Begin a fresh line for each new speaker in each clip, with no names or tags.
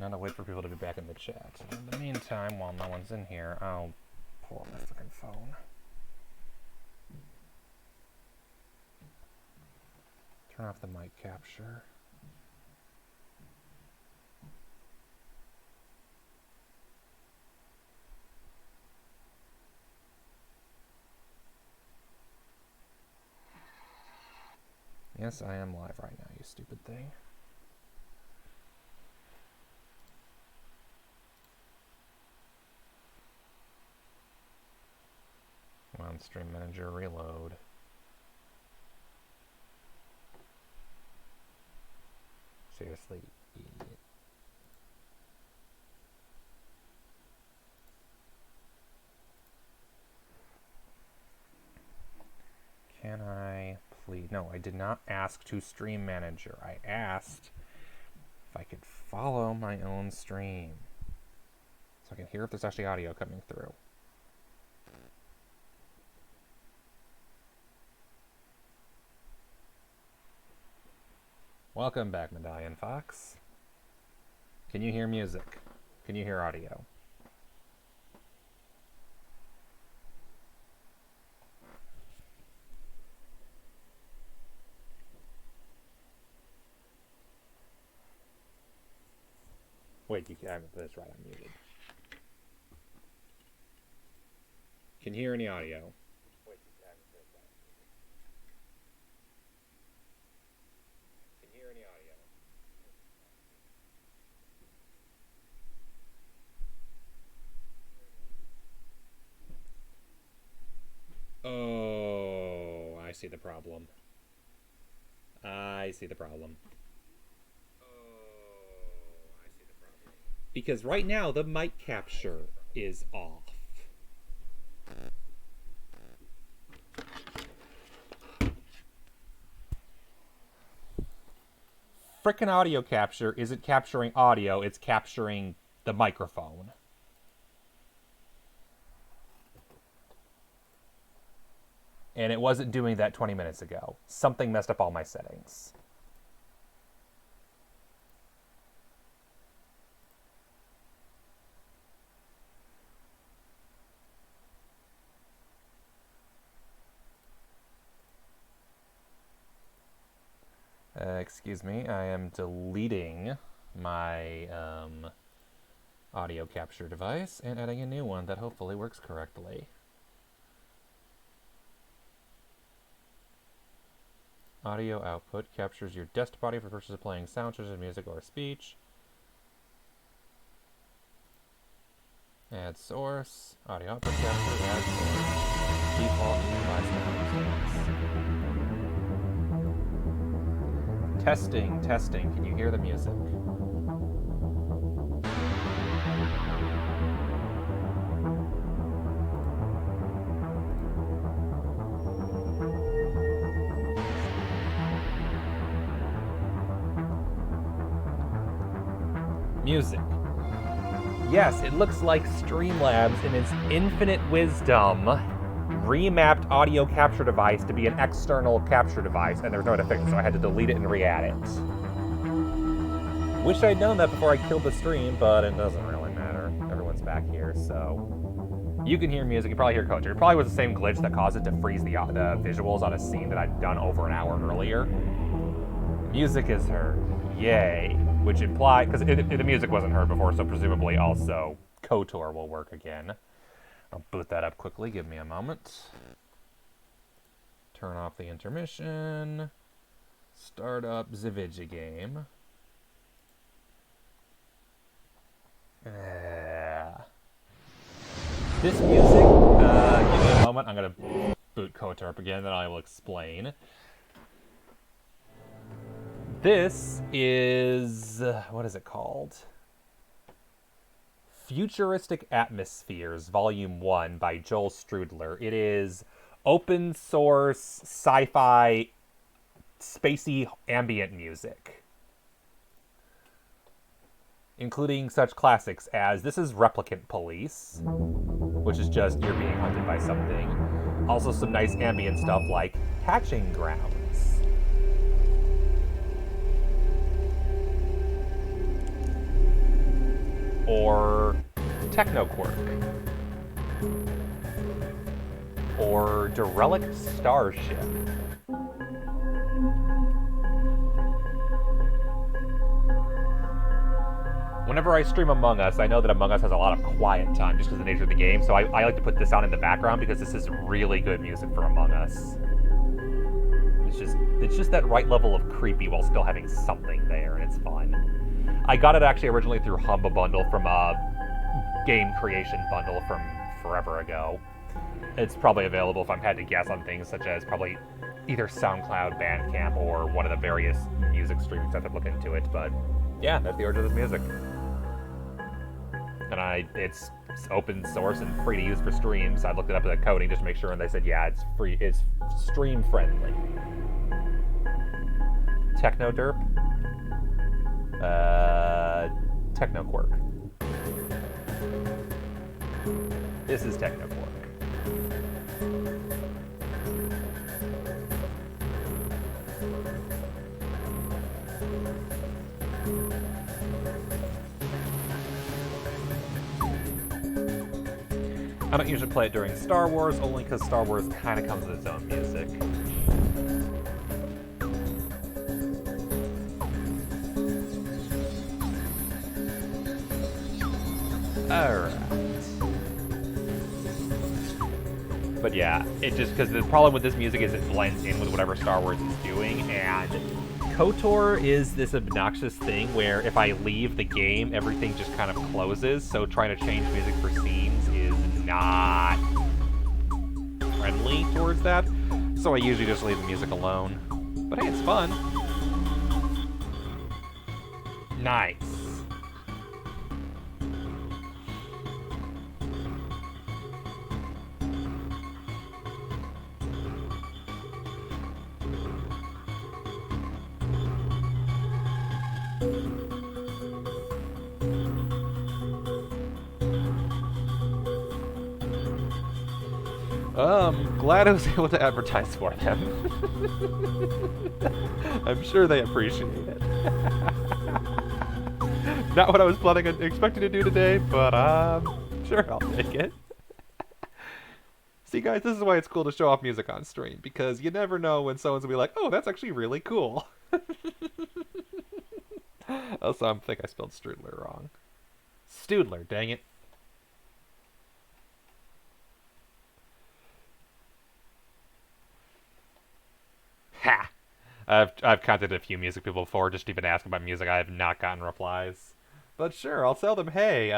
Now to wait for people to be back in the chat. In the meantime, while no one's in here, I'll pull up my freaking phone. Turn off the mic capture. Yes, I am live right now, you stupid thing. Come on, Stream Manager, reload. Seriously, idiot. Can I please? No, I did not ask to Stream Manager. I asked if I could follow my own stream. So I can hear if there's actually audio coming through. Welcome back, Medallion Fox. Can you hear music? Can you hear audio? Wait, that's right, I'm muted. Can you hear any audio? Wait, that's right. Can you hear any audio? Oh, I see the problem. I see the problem. Because right now the mic capture is off. Frickin' audio capture isn't capturing audio, it's capturing the microphone. And it wasn't doing that 20 minutes ago. Something messed up all my settings. Excuse me, I am deleting my audio capture device and adding a new one that hopefully works correctly. Audio output captures your desktop audio for purposes of playing sound, such as music or speech. Add source, audio output capture, add source, default device sound. Testing, testing. Can you hear the music? Music. Yes, it looks like Streamlabs in its infinite wisdom remapped audio capture device to be an external capture device, and there was no way to fix it, so I had to delete it and re-add it. Wish I'd known that before I killed the stream, but it doesn't really matter. Everyone's back here, so you can hear music. You probably hear KotOR. It probably was the same glitch that caused it to freeze the visuals on a scene that I'd done over an hour earlier. Music is heard. Yay. Which implied, because the music wasn't heard before, so presumably also KotOR will work again. I'll boot that up quickly. Give me a moment. Turn off the intermission. Start up Zavija game. This music, give me a moment. I'm going to boot KotOR up again, then I will explain. This is, what is it called? Futuristic Atmospheres, Volume 1 by Joel Strudler. It is open source, sci-fi, spacey ambient music. Including such classics as, this is Replicant Police, which is just you're being hunted by something. Also some nice ambient stuff like Hatching Grounds. or Techno Quirk, or Derelict Starship. Whenever I stream Among Us, I know that Among Us has a lot of quiet time just because of the nature of the game, so I like to put this on in the background because this is really good music for Among Us. It's just that right level of creepy while still having something there, and it's fun. I got it actually originally through Humba Bundle from a game creation bundle from forever ago. It's probably available if I'm had to guess on things such as probably either SoundCloud, Bandcamp, or one of the various music streaming sites I've looked into it, but yeah, that's the origin of this music. And it's open source and free to use for streams. I looked it up at the coding just to make sure, and they said, yeah, it's free, it's stream friendly. Techno Derp. Techno Quirk. This is Techno Quirk. I don't usually play it during Star Wars, only because Star Wars kind of comes with its own music. Alright. But yeah, it just, because the problem with this music is it blends in with whatever Star Wars is doing, and KotOR is this obnoxious thing where if I leave the game, everything just kind of closes, so trying to change music for scenes is not friendly towards that, so I usually just leave the music alone. But hey, it's fun. Nice. Glad I was able to advertise for them. I'm sure they appreciate it. Not what I was expecting to do today, but sure, I'll take it. See guys, this is why it's cool to show off music on stream, because you never know when someone's gonna be like, oh, that's actually really cool. Also, I think I spelled Strudler wrong. Studler, dang it. Ha! I've contacted a few music people before, just even asking about music. I have not gotten replies. But sure, I'll tell them, hey,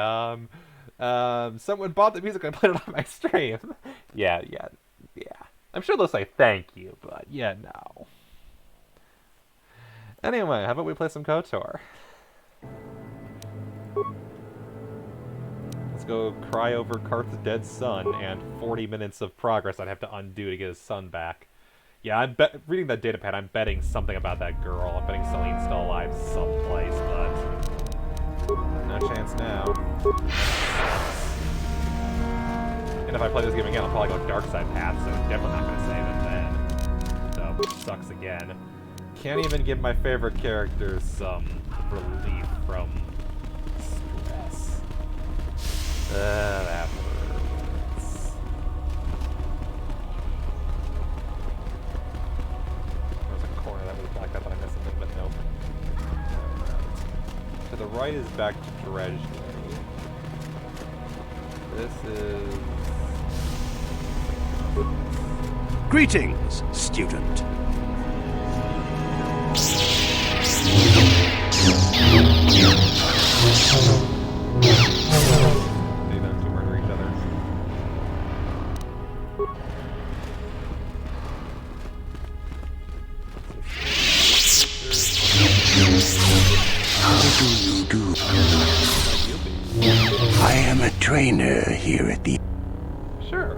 someone bought the music and played it on my stream. Yeah. I'm sure they'll say thank you, but yeah, no. Anyway, how about we play some KotOR? Let's go cry over Karth's dead son and 40 minutes of progress I'd have to undo to get his son back. Yeah, I'm reading that datapad, I'm betting something about that girl. I'm betting Celine's still alive someplace, but no chance now. And if I play this game again, I'll probably go dark side path, so definitely not going to save it then. So, sucks again. Can't even give my favorite characters some relief from stress. That hurts. Like that, but I missed something, but nope. To the right is back to Dredge. This is...
Greetings, student.
They don't two murder each other.
How do you do? I am a trainer here at the...
Sure.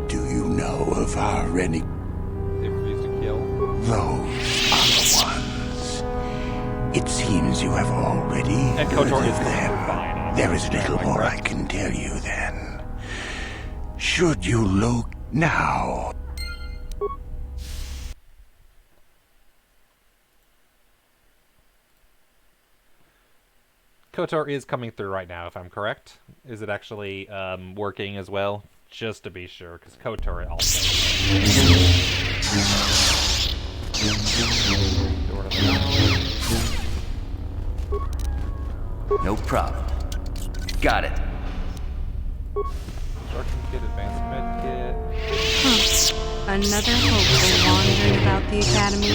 Do you know of our renegade?
They refuse to kill.
Those are the ones. It seems you have already
And KotOR is
them.
fine.
There is little more I can tell you then. Should you look now?
KotOR is coming through right now, if I'm correct. Is it actually working as well? Just to be sure, because KotOR also. Door to the lounge.
No problem. Got it.
Construction kit, advanced med kit.
Another hopeful wandering about the academy.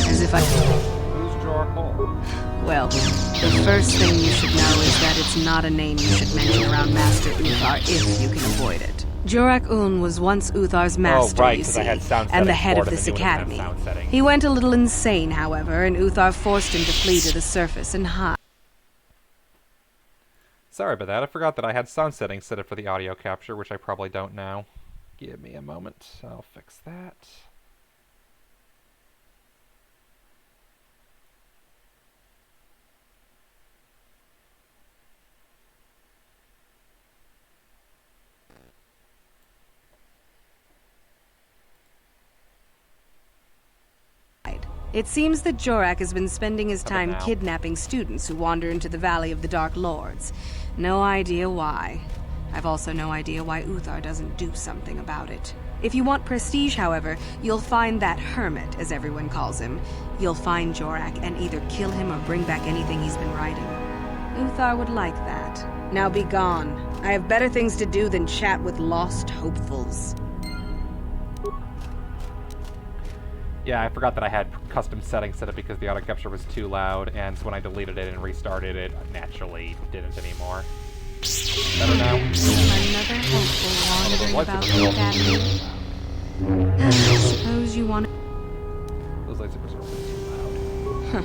As if I...
Who's Jorah Hall?
Well, the first thing you should know is that it's not a name you should mention around Master Uthar if you can avoid it. Jorak Un was once Uthar's master,
right,
you
'cause
see,
I had sound
and the
settings
head
for
of
them
this
and you wouldn't have
academy.
sound settings.
He went a little insane, however, and Uthar forced him to flee to the surface and hide.
Sorry about that. I forgot that I had sound settings set up for the audio capture, which I probably don't now. Give me a moment. I'll fix that.
It seems that Jorak has been spending his time
now?
kidnapping students who wander into the Valley of the Dark Lords. No idea why. I've also no idea why Uthar doesn't do something about it. If you want prestige, however, you'll find that hermit, as everyone calls him. You'll find Jorak and either kill him or bring back anything he's been writing. Uthar would like that. Now be gone. I have better things to do than chat with lost hopefuls.
Yeah, I forgot that I had custom settings set up because the auto capture was too loud, and so when I deleted it and restarted it, naturally didn't anymore. Better now?
Another hopeful wandering about the academy. I suppose you want to...
Those lightsabers are way too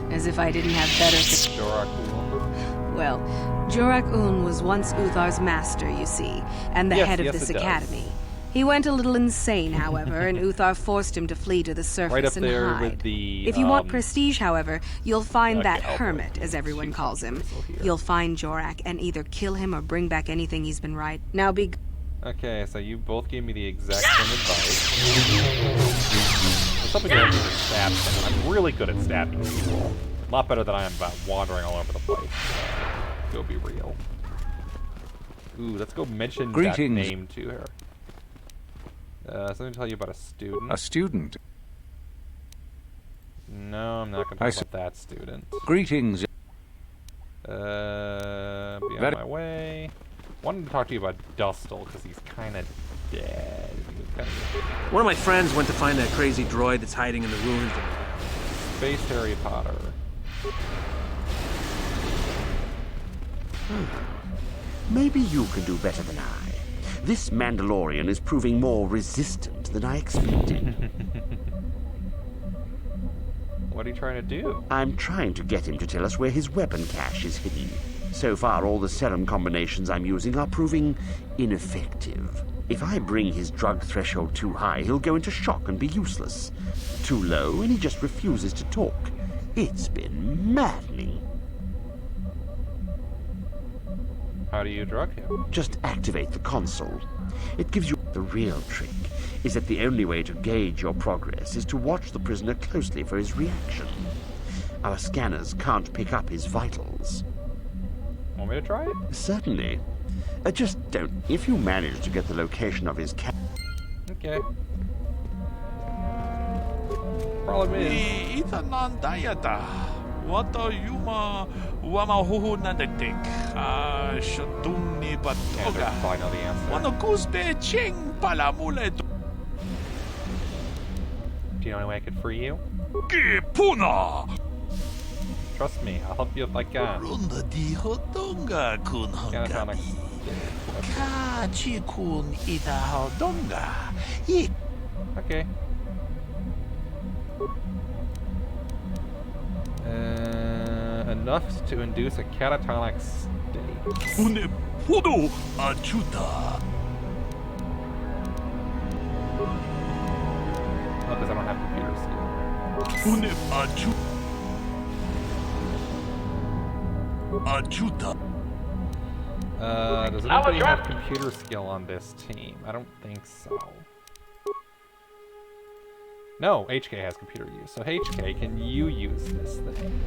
loud.
As if I didn't have better things.
Jorah Hall.
Well, Jorak Un was once Uthar's master, you see, and the
Yes,
head of
yes,
this
it does.
academy. He went a little insane, however, and Uthar forced him to flee to the surface
Right up
and
there
hide.
with the,
If you want prestige, however, you'll find
okay,
that
I'll
hermit,
put
as everyone
two
calls him.
pieces here.
You'll find Jorak and either kill him or bring back anything he's been writing. Now be...
Okay, so you both gave me the exact same advice. I was hoping to actually stab someone. I'm really good at stabbing people. A lot better than I am about wandering all over the place. Go be real. Ooh, let's go mention that name to her. So let me tell you about a student.
A student.
No, I'm not going to talk about that student.
Greetings.
Be on my way. Wanted to talk to you about Dustle, because he's kind of dead.
One of my friends went to find that crazy droid that's hiding in the ruins.
Space Harry Potter.
Maybe you can do better than I. This Mandalorian is proving more resistant than I expected.
What are you trying to do?
I'm trying to get him to tell us where his weapon cache is hidden. So far, all the serum combinations I'm using are proving ineffective. If I bring his drug threshold too high, he'll go into shock and be useless. Too low, and he just refuses to talk. It's been maddening.
How do you drug him?
Just activate the console. It gives you... The real trick is that the only way to gauge your progress is to watch the prisoner closely for his reaction. Our scanners can't pick up his vitals.
Want me to try it?
Certainly. Just don't... If you manage to get the location of his cat...
Okay. Problem is...
What are you wama huhunadektik? Shadungni
Can't
batoga.
probably know the answer.
Wano guzbe ching palamule
Do you know any way I could free you?
puna.
Trust me, I'll help you if I can.
Runda di hodonga kun
Animatronics.
hongami. Ka chi kun ita hodonga.
Okay. Enough to induce a catatonic state.
Une podo achuta.
Oh, because I don't have computer skill.
Une achuta.
Does anybody have computer skill on this team? I don't think so. No, HK has computer use. So HK, can you use this thing?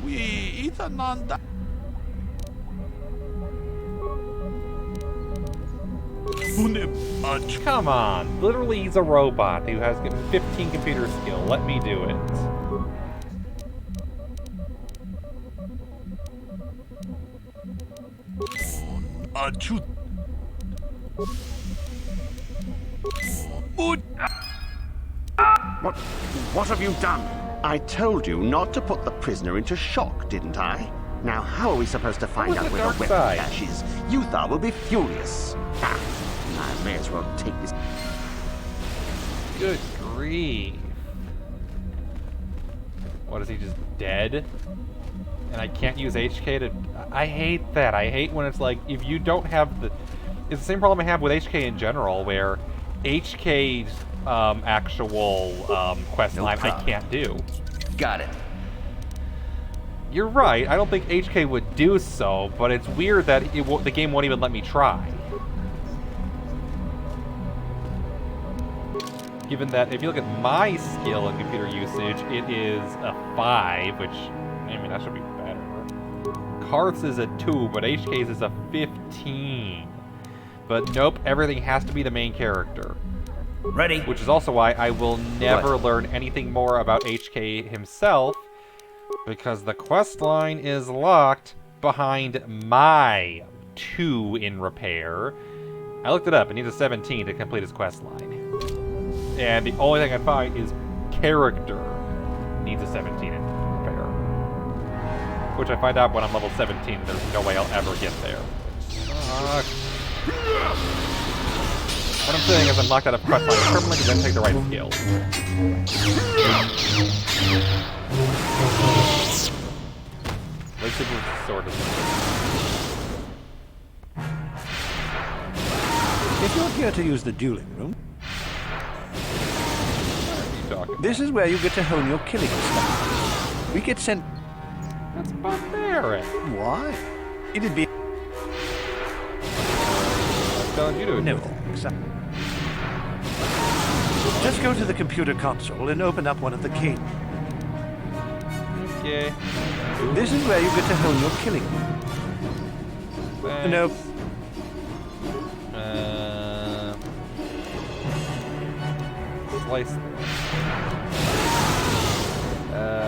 We either nanda.
Come on. Literally, he's a robot who has 15 computer skill. Let me do it.
What have you done? I told you not to put the prisoner into shock, didn't I? Now, how are we supposed to find out where the weapon cache is? Uthar will be furious. I may as well take this.
Good grief. What, is he just dead? And I can't use HK to... I hate that. I hate when it's like, if you don't have the... It's the same problem I have with HK in general, where HK's actual quest line I can't do.
Got it.
You're right. I don't think HK would do so, but it's weird that the game won't even let me try. Given that if you look at my skill in computer usage, it is a 5, which, I mean, that should be better. Karth's is a 2, but HK's is a 15. But nope, everything has to be the main character.
Ready.
Which is also why I will never learn anything more about HK himself, because the quest line is locked behind my 2 in repair. I looked it up, it needs a 17 to complete his quest line. And the only thing I find is character needs a 17 in repair. Which I find out when I'm level 17, there's no way I'll ever get there. What I'm saying is I'm locked out of quest line permanently and then take the right skill. Lightsaber sword is
If you're here to use the dueling room, this is where you get to hone your killing style. We get sent...
That's barbaric.
Why? It'd be...
I'm telling you to
No, thanks. Just go to the computer console and open up one of the keys.
Okay.
This is where you get to hone your killing.
Thanks.
Nope.
Slice.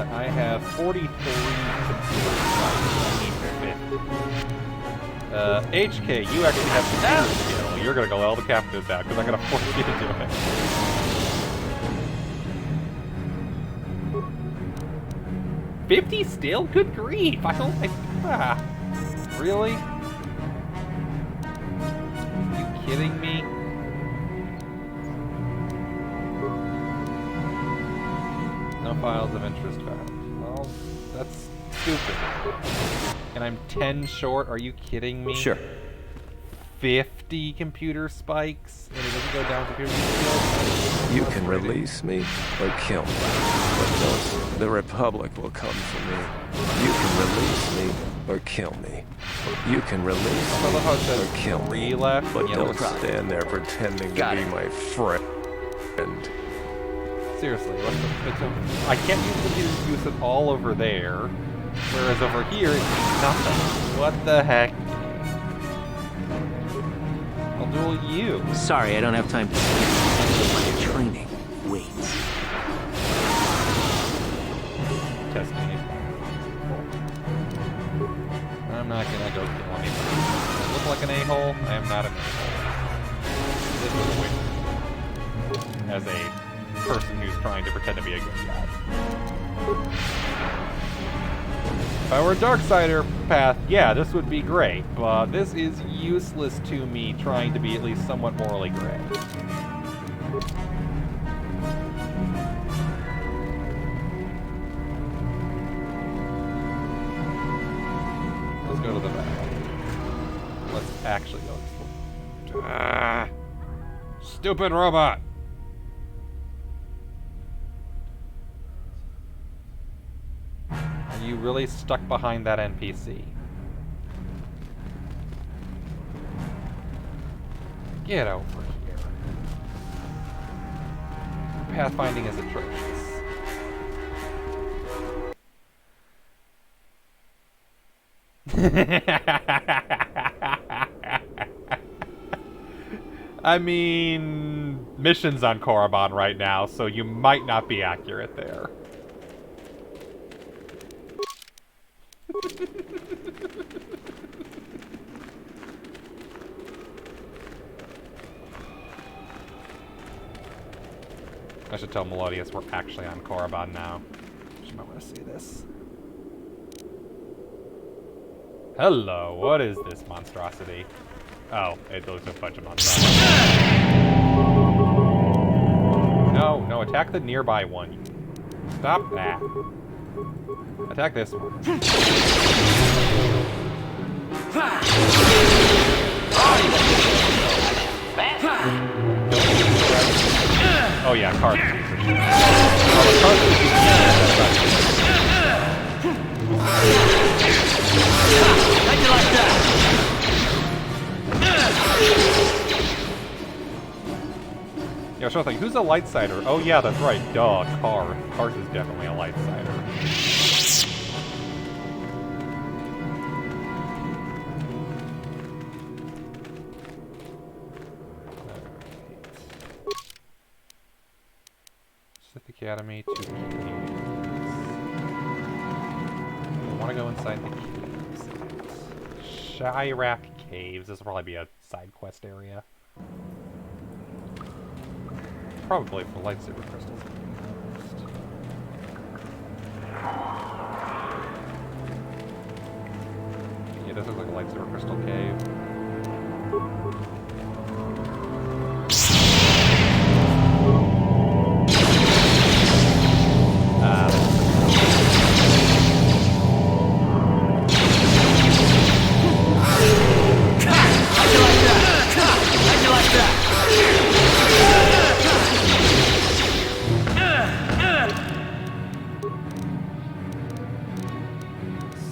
I have 43 computer sites. I need 50. HK, you actually have computer skill. You're gonna go let all the captives out because I'm gonna force you to do it. $50 still? Good grief! I don't. Really? You kidding me? No files of interest found. Well, that's stupid. And I'm 10 short? Are you kidding me?
Sure.
50 computer spikes? And it doesn't go down computer skills?
You can release me or kill me. But no, the Republic will come for me. You can release me or kill me. You can release me or kill me. But don't stand there pretending to be my friend.
Seriously, I can't use computer use it all over there, whereas over here it means nothing. What the heck? I'll duel you.
Sorry, I don't have time to see your training. Wait.
Testing it. I'm not gonna go kill anybody. I look like an a-hole. I am not an a-hole. This was a win. As a person who's trying to pretend to be a good guy. If I were a Darksider path, yeah, this would be great, but this is useless to me trying to be at least somewhat morally gray. Let's go to the back. Let's actually go this way. Stupid robot! Are you really stuck behind that NPC? Get over here. Pathfinding is atrocious. I mean, mission's on Korriban right now, so you might not be accurate there. I should tell Melodius we're actually on Korriban now. She might want to see this. Hello, what is this monstrosity? Oh, it looks like a bunch of monstrosities. No, no, attack the nearby one. Stop that. Attack this one. Oh yeah, card.
How'd you like that?
Yeah, sure thing. Who's a lightsider? Oh yeah, that's right. Duh, Car. Cars is definitely a lightsider. Sith Academy, 2 caves. I want to go inside the caves. Chirac Caves. This will probably be a side quest area. Probably for lightsaber crystals. Yeah, this looks like a lightsaber crystal cave.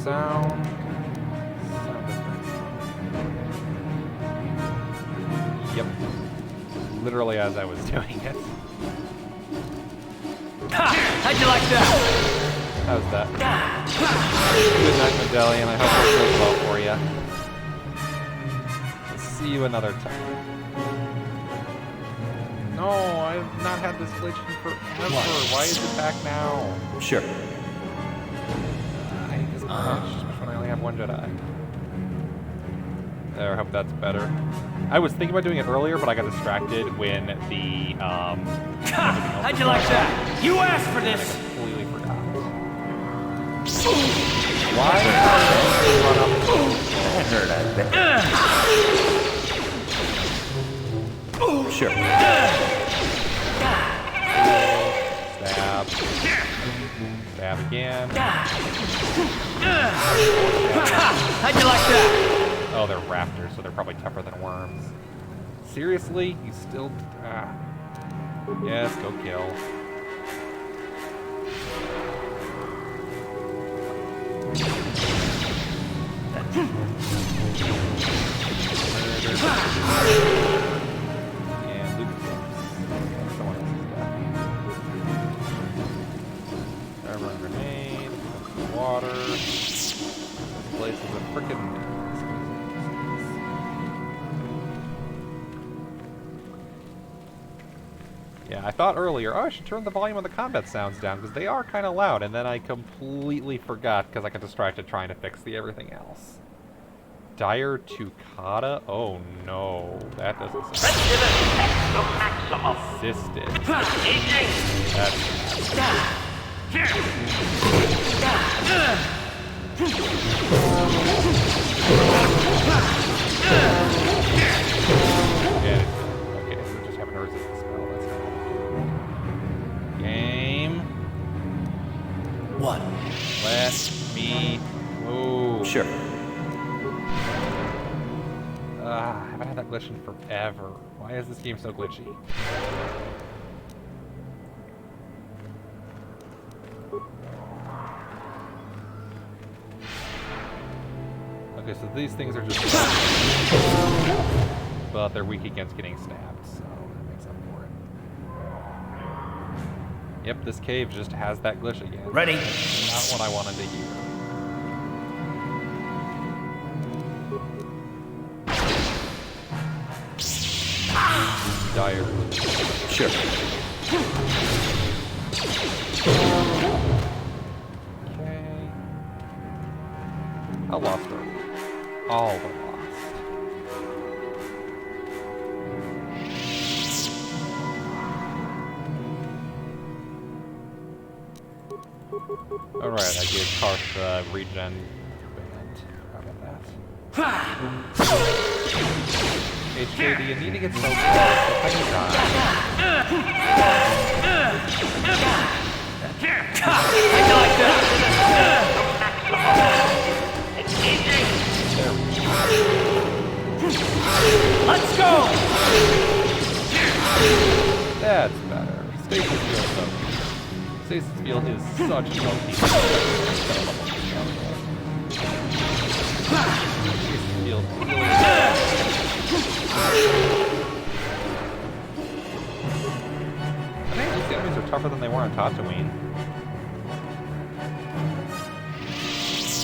Sound difference. Yep. Literally as I was doing it.
How'd you like that?
How's that? Good night, Medallion. I hope it goes well for you. I'll see you another time. No, I've not had this glitch in forever. Why is it back now?
Sure.
I hate this glitch when I only have one Jedi. There, I hope that's better. I was thinking about doing it earlier, but I got distracted when the,
How'd you like that? You asked for this!
I completely forgot. Why?
That hurt, I bet. Sure.
Stab. Stab again.
How'd you like that?
Oh, they're raptors, so they're probably tougher than worms. Seriously? You still... Yes, go kill. And Luke someone else's death. Armor grenade, water. This place is a frickin' mess. Yeah, I thought earlier, oh, I should turn the volume of the combat sounds down, because they are kind of loud, and then I completely forgot, because I got distracted trying to fix the everything else. Dire Tukata? Oh no, that doesn't sound good. Assisted. That's okay, so just having to resist the spell, that's not good. Game.
What?
Let me move.
Sure.
I haven't had that glitch in forever. Why is this game so glitchy? Okay, so these things are just... but they're weak against getting stabbed, so that makes up for it. Yep, this cave just has that glitch again.
Ready?
Not what I wanted to hear.
Sure.
Okay. How lost are we? All but lost. Alright, I gave Karth regen band. How about that? HK, do you need to get so close? How you die?
How'd you like that? Let's go!
That's better. Stasis field so Stasis field is such a healthy. Stasis field really I think these enemies are tougher than they were on Tatooine.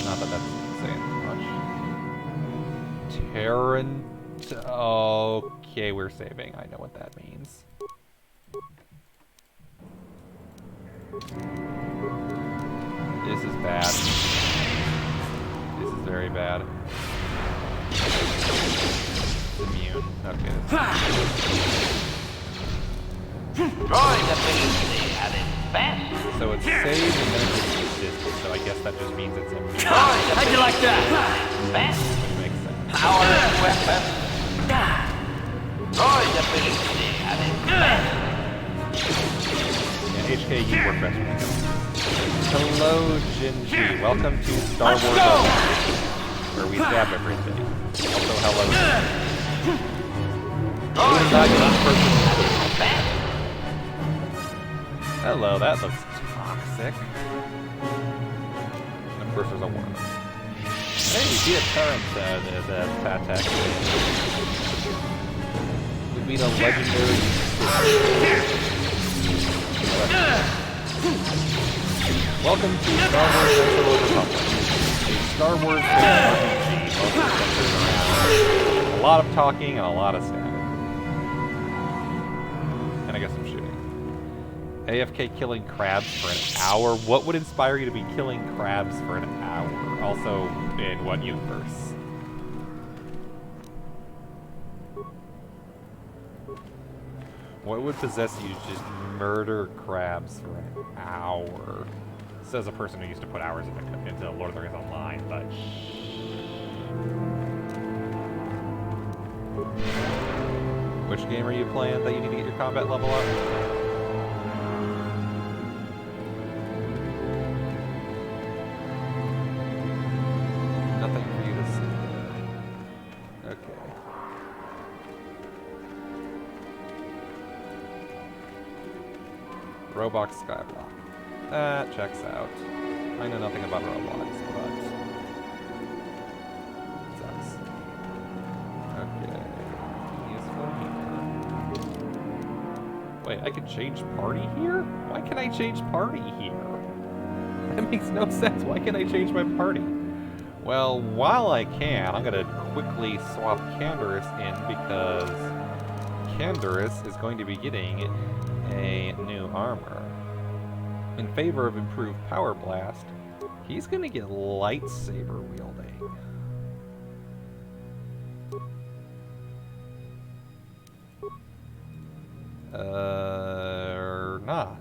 Not that that's saying much. Terran. Okay, we're saving. I know what that means. This is bad. This is very bad. Immune. Okay. So it's saved and then it's resisted, so I guess that just means it's immune.
How'd you like that?
Which makes sense.
Power weapon.
And HKU work best with you. Hello, Jinji. Welcome to Star Wars where we stab everything. Also, hello. Hello, that looks toxic. And of course, there's a worm. Hey, we see a current the attack. We meet a legendary. Welcome to Star Wars Untitled Republic, a Star Wars RPG mostly centered around a lot of talking and a lot of stabbing. And I guess some shooting. AFK killing crabs for an hour? What would inspire you to be killing crabs for an hour? Also, in what universe? What would possess you to just murder crabs for an hour? Says a person who used to put hours into Lord of the Rings Online, but which game are you playing that you need to get your combat level up? Nothing for you to see. Okay. Roblox Skyblock. That checks out. I know nothing about Roblox, but it sucks. Okay. Useful here. Wait, I can change party here? Why can I change party here? That makes no sense. Why can't I change my party? Well, while I can, I'm gonna quickly swap Canderous in because Canderous is going to be getting a new armor. In favor of improved power blast, he's gonna get lightsaber wielding. Not.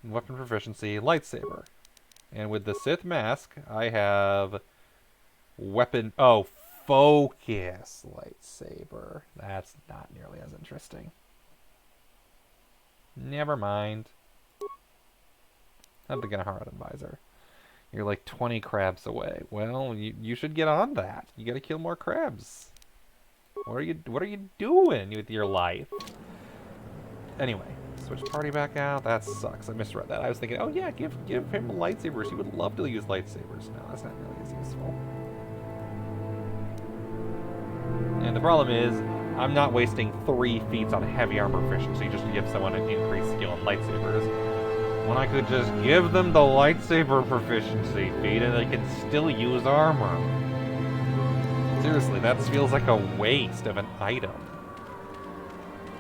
Weapon proficiency, lightsaber. And with the Sith mask, I have weapon. Oh, focus lightsaber. That's not nearly as interesting. Never mind. Have to get a hard advisor. You're like 20 crabs away. Well, you should get on that. You gotta kill more crabs. What are you doing with your life? Anyway, switch party back out. That sucks. I misread that. I was thinking, oh yeah, give him lightsabers. He would love to use lightsabers. No, that's not really as useful. And the problem is, I'm not wasting 3 feats on heavy armor proficiency just to give someone an increased skill in lightsabers, when I could just give them the lightsaber proficiency feat and they can still use armor. Seriously, that feels like a waste of an item.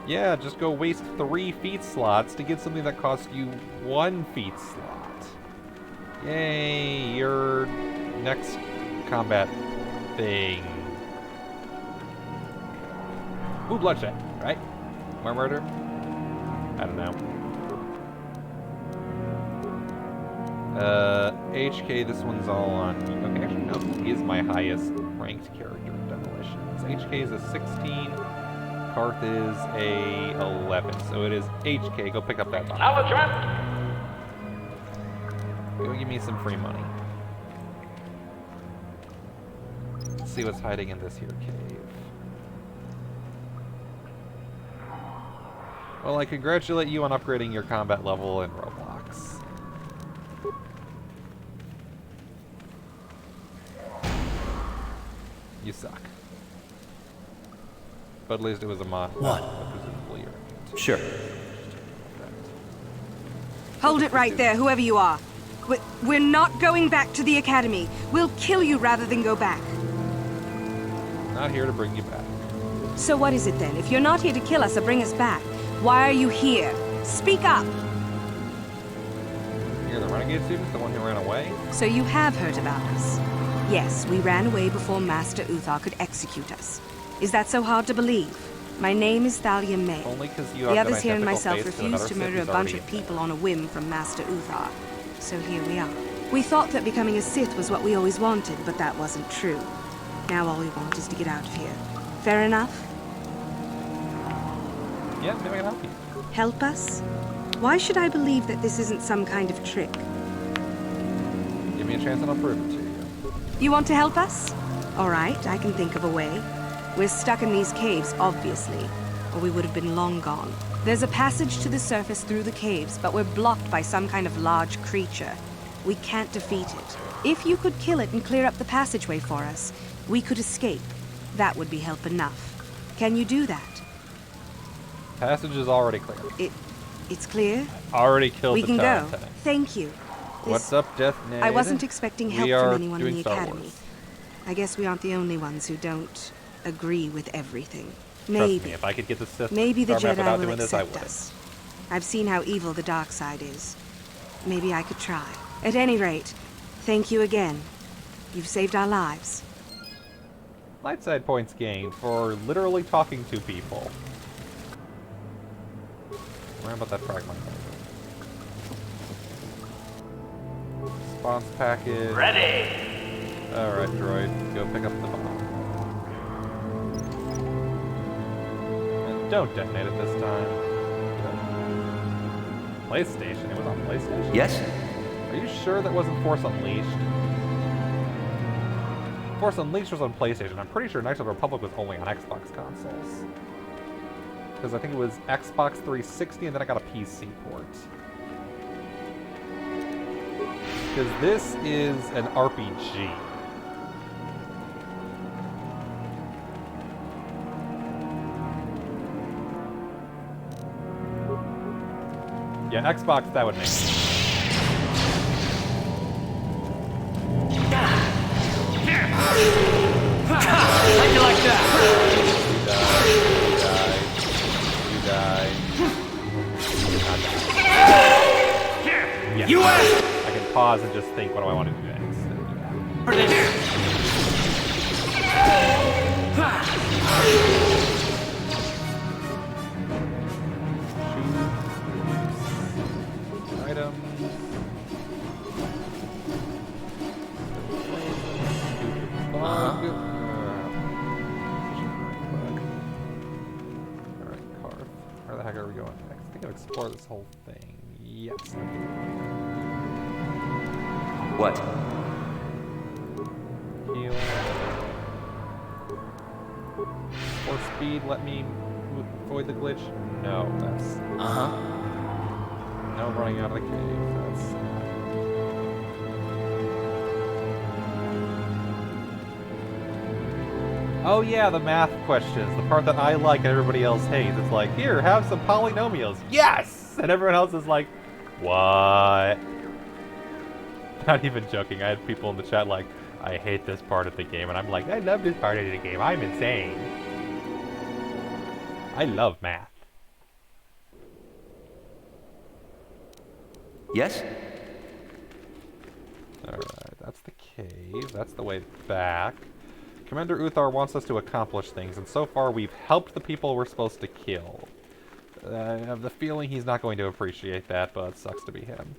Yeah, just go waste 3 feat slots to get something that costs you 1 feat slot. Yay, your next combat thing. Ooh, bloodshed, right? More murder? I don't know. HK, this one's all on... Okay, actually, no, he is my highest ranked character in Demolitions. HK is a 16, Karth is a 11, so it is HK. Go pick up that bomb. Go give me some free money. Let's see what's hiding in this here cave. Well, I congratulate you on upgrading your combat level in Roblox. You suck. But at least it was a mod.
What?
Presumably you're immune to.
Sure.
Hold it right there, whoever you are. We're not going back to the Academy. We'll kill you rather than go back.
Not here to bring you back.
So what is it then? If you're not here to kill us or bring us back, why are you here? Speak up!
You're the renegade student, the one who ran away?
So you have heard about us. Yes, we ran away before Master Uthar could execute us. Is that so hard to believe? My name is Thalia May.
Only because you
The
have
others here and myself
refused
refused to murder a bunch of people on a whim from Master Uthar. So here we are. We thought that becoming a Sith was what we always wanted, but that wasn't true. Now all we want is to get out of here. Fair enough?
Yeah, maybe I can help you.
Help us? Why should I believe that this isn't some kind of trick?
Give me a chance and I'll prove it to you.
You want to help us? All right, I can think of a way. We're stuck in these caves, obviously, or we would have been long gone. There's a passage to the surface through the caves, but we're blocked by some kind of large creature. We can't defeat it. If you could kill it and clear up the passageway for us, we could escape. That would be help enough. Can you do that?
Passage is already clear.
It's clear?
Already killed
We
the
can
tower
go.
lieutenant.
Thank you.
What's up, Death Nade?
I wasn't expecting help
We
from
are
anyone in
doing
the
Star
Academy.
Wars.
I guess we aren't the only ones who don't agree with everything.
Trust
Maybe.
me, if I could get the Sith
Maybe the
Star Map
Jedi
without
will
doing this, I
accept
would.
us. I've seen how evil the dark side is. Maybe I could try. At any rate, thank you again. You've saved our lives.
Light side points gained for literally talking to people. Worry about that fragment. Response package.
Ready!
Alright, droid. Go pick up the bomb. And don't detonate it this time. PlayStation? It was on PlayStation?
Yes?
Are you sure that wasn't Force Unleashed? Force Unleashed was on PlayStation. I'm pretty sure Knights of the Republic was only on Xbox consoles. Because I think it was Xbox 360 and then I got a PC port. Because this is an RPG. Yeah, Xbox, that would make sense.
How'd you like that?
You die. Yeah.
You asked
I can pause and just think, what do I want to do next?
for this.
Choose item. Bug. Alright, Karth. Where the heck are we going next? I think I'll explore this whole thing. Yes.
What?
Heal. Or speed, let me avoid the glitch? No, that's...
Uh-huh.
No running out of the cave. That's... Oh yeah, the math questions. The part that I like and everybody else hates. It's like, here, have some polynomials. Yes! And everyone else is like, what? Not even joking. I had people in the chat like, I hate this part of the game, and I'm like, I love this part of the game. I'm insane. I love math.
Yes?
Alright, that's the cave. That's the way back. Commander Uthar wants us to accomplish things, and so far we've helped the people we're supposed to kill. I have the feeling he's not going to appreciate that, but it sucks to be him.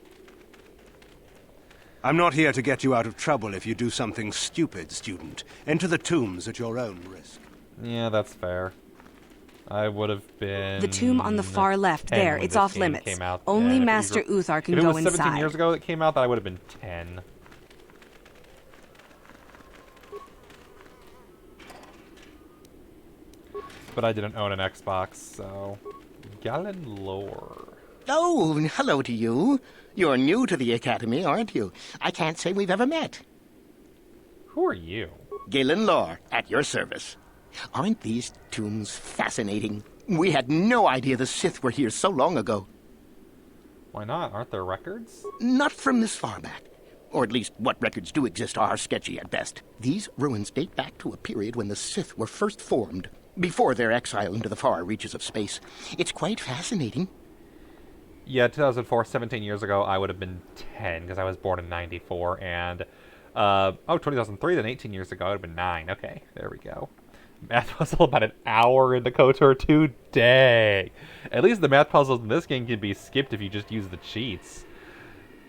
I'm not here to get you out of trouble if you do something stupid, student. Enter the tombs at your own risk.
Yeah, that's fair. I would have been...
The tomb on the far left,
10
there,
when
it's
this
off
game
limits.
came out.
Only
And
Master Uthar can
if it
go
was 17
inside.
years ago that came out, that I would have been 10. But I didn't own an Xbox, so... Galen Lore.
Oh, hello to you. You're new to the Academy, aren't you? I can't say we've ever met.
Who are you?
Galen Lore, at your service. Aren't these tombs fascinating? We had no idea the Sith were here so long ago.
Why not? Aren't there records?
Not from this far back. Or at least what records do exist are sketchy at best. These ruins date back to a period when the Sith were first formed, before their exile into the far reaches of space. It's quite fascinating.
Yeah, 2004, 17 years ago, I would have been 10, because I was born in 94, and, 2003, then 18 years ago, I would have been 9. Okay, there we go. Math puzzle about an hour into KotOR today. At least the math puzzles in this game can be skipped if you just use the cheats.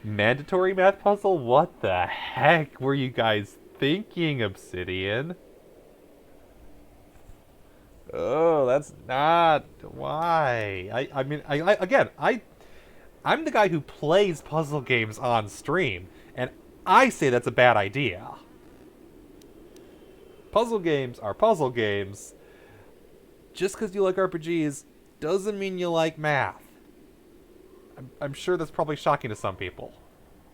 Mandatory math puzzle? What the heck were you guys thinking, Obsidian? Oh, that's not... Why? I'm the guy who plays puzzle games on stream, and I say that's a bad idea. Puzzle games are puzzle games. Just because you like RPGs doesn't mean you like math. I'm sure that's probably shocking to some people.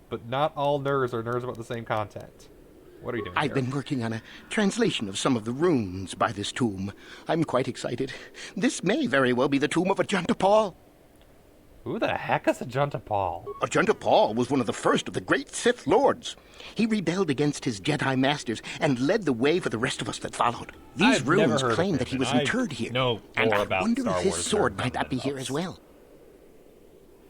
But not all nerds are nerds about the same content. What are you doing
I've
here?
been working on a translation of some of the runes by this tomb. I'm quite excited. This may very well be the tomb of Ajunta Paul.
Who the heck is Ajunta Paul?
Ajunta Paul was one of the first of the great Sith Lords. He rebelled against his Jedi masters and led the way for the rest of us that followed. These
I've never
runes
heard of
claim
him,
that he was
and I
interred here.
know
and
more
I
about
wonder
Star
if his
Wars
sword
than
might not be here
else.
as well.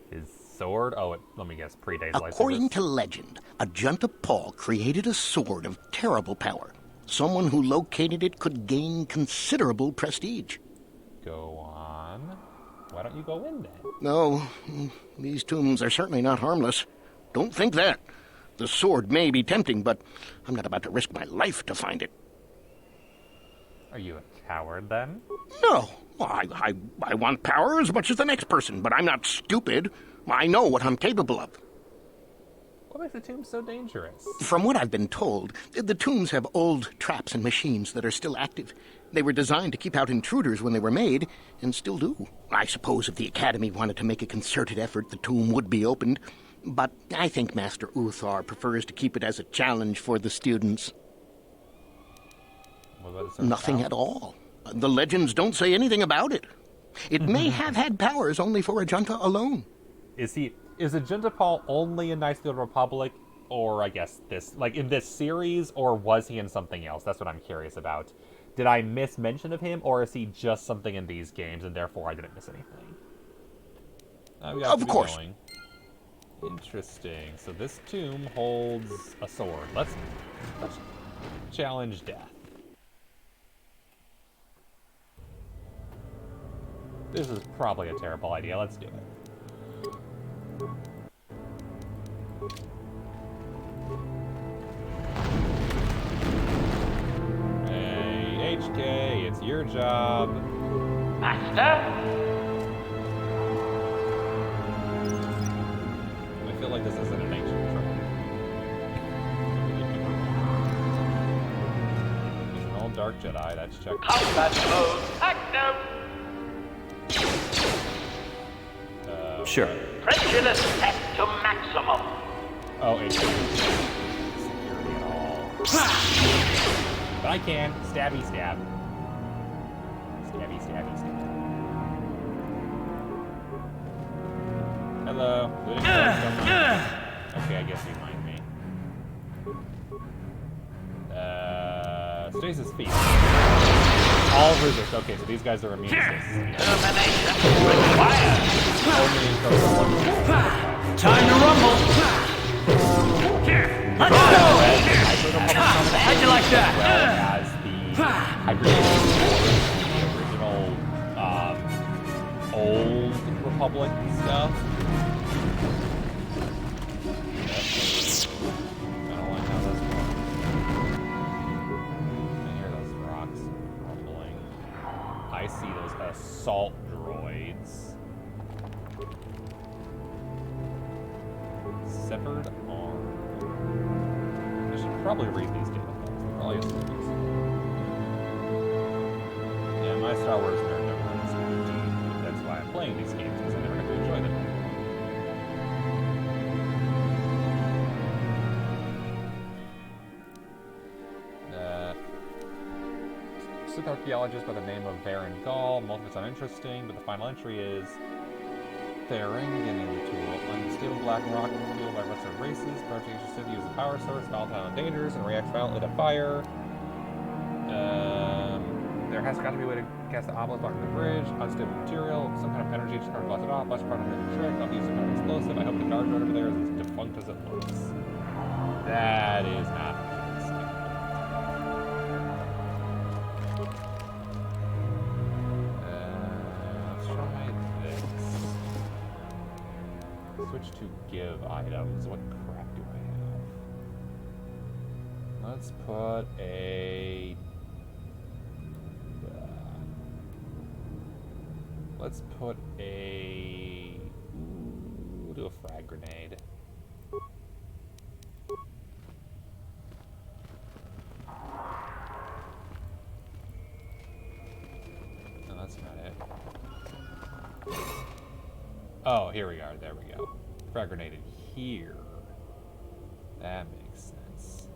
His sword? Oh, let me guess. Predates lightsabers.
According to legend, Ajunta Paul created a sword of terrible power. Someone who located it could gain considerable prestige.
Go on. Why don't you go in then?
No, these tombs are certainly not harmless. Don't think that. The sword may be tempting, but I'm not about to risk my life to find it.
Are you a coward then?
No, I want power as much as the next person, but I'm not stupid. I know what I'm capable of.
What makes the tomb so dangerous?
From what I've been told, the tombs have old traps and machines that are still active. They were designed to keep out intruders when they were made, and still do. I suppose if the Academy wanted to make a concerted effort, the tomb would be opened. But I think Master Uthar prefers to keep it as a challenge for the students.
What about a certain
Nothing
power?
at all. The legends don't say anything about it. It may have had powers only for Ajunta alone.
Is Ajunta Paul only in Knights of the Old Republic, or I guess in this series, or was he in something else? That's what I'm curious about. Did I miss mention of him, or is he just something in these games, and therefore I didn't miss anything? We got to
Of
be
course.
going. Interesting. So this tomb holds a sword. Let's challenge death. This is probably a terrible idea. Let's do it. Hey, HK, it's your job.
Master?
I feel like this isn't an ancient trick. He's an old dark Jedi, that's checked.
Combat mode active.
Sure.
Pressure set to maximum.
Oh, it's security at all. But I can. Stabby stab. Stabby stabby stab. Hello. Okay, I guess you mind me. Stasis feet. All resist. Okay, so these guys are immune to stasis.
Time to rumble. Let's go. How'd you like that?
As the hibernation the original old Republic stuff. I don't like how that's going. I hear those rocks rumbling. I see those assault droids. Severed arm. I should probably read these data points. They're probably assume these. Yeah, my Star Wars nerd number is deep. That's why I'm playing these games, because I never get to enjoy them. Sith archaeologist by the name of Baron Gall. Most of it's uninteresting, but the final entry is Therengen in the tool. Unstable black rock fueled by lesser races. Project Sith uses a power source, volatile and dangerous, and reacts violently to fire. There has got to be a way to cast the obelisk blocking the bridge. Unstable material, some kind of energy just blast it off. Blast part of the trick. I'll use some kind of explosive. I hope the guard droid over there is as defunct as it looks. That is not optimistic. Let's try this. Switch to give items. What crap do I have? Let's put a... let's put a... we'll do a frag grenade. No, that's not it. Oh, here we are. There we go. Frag grenade here. That makes sense.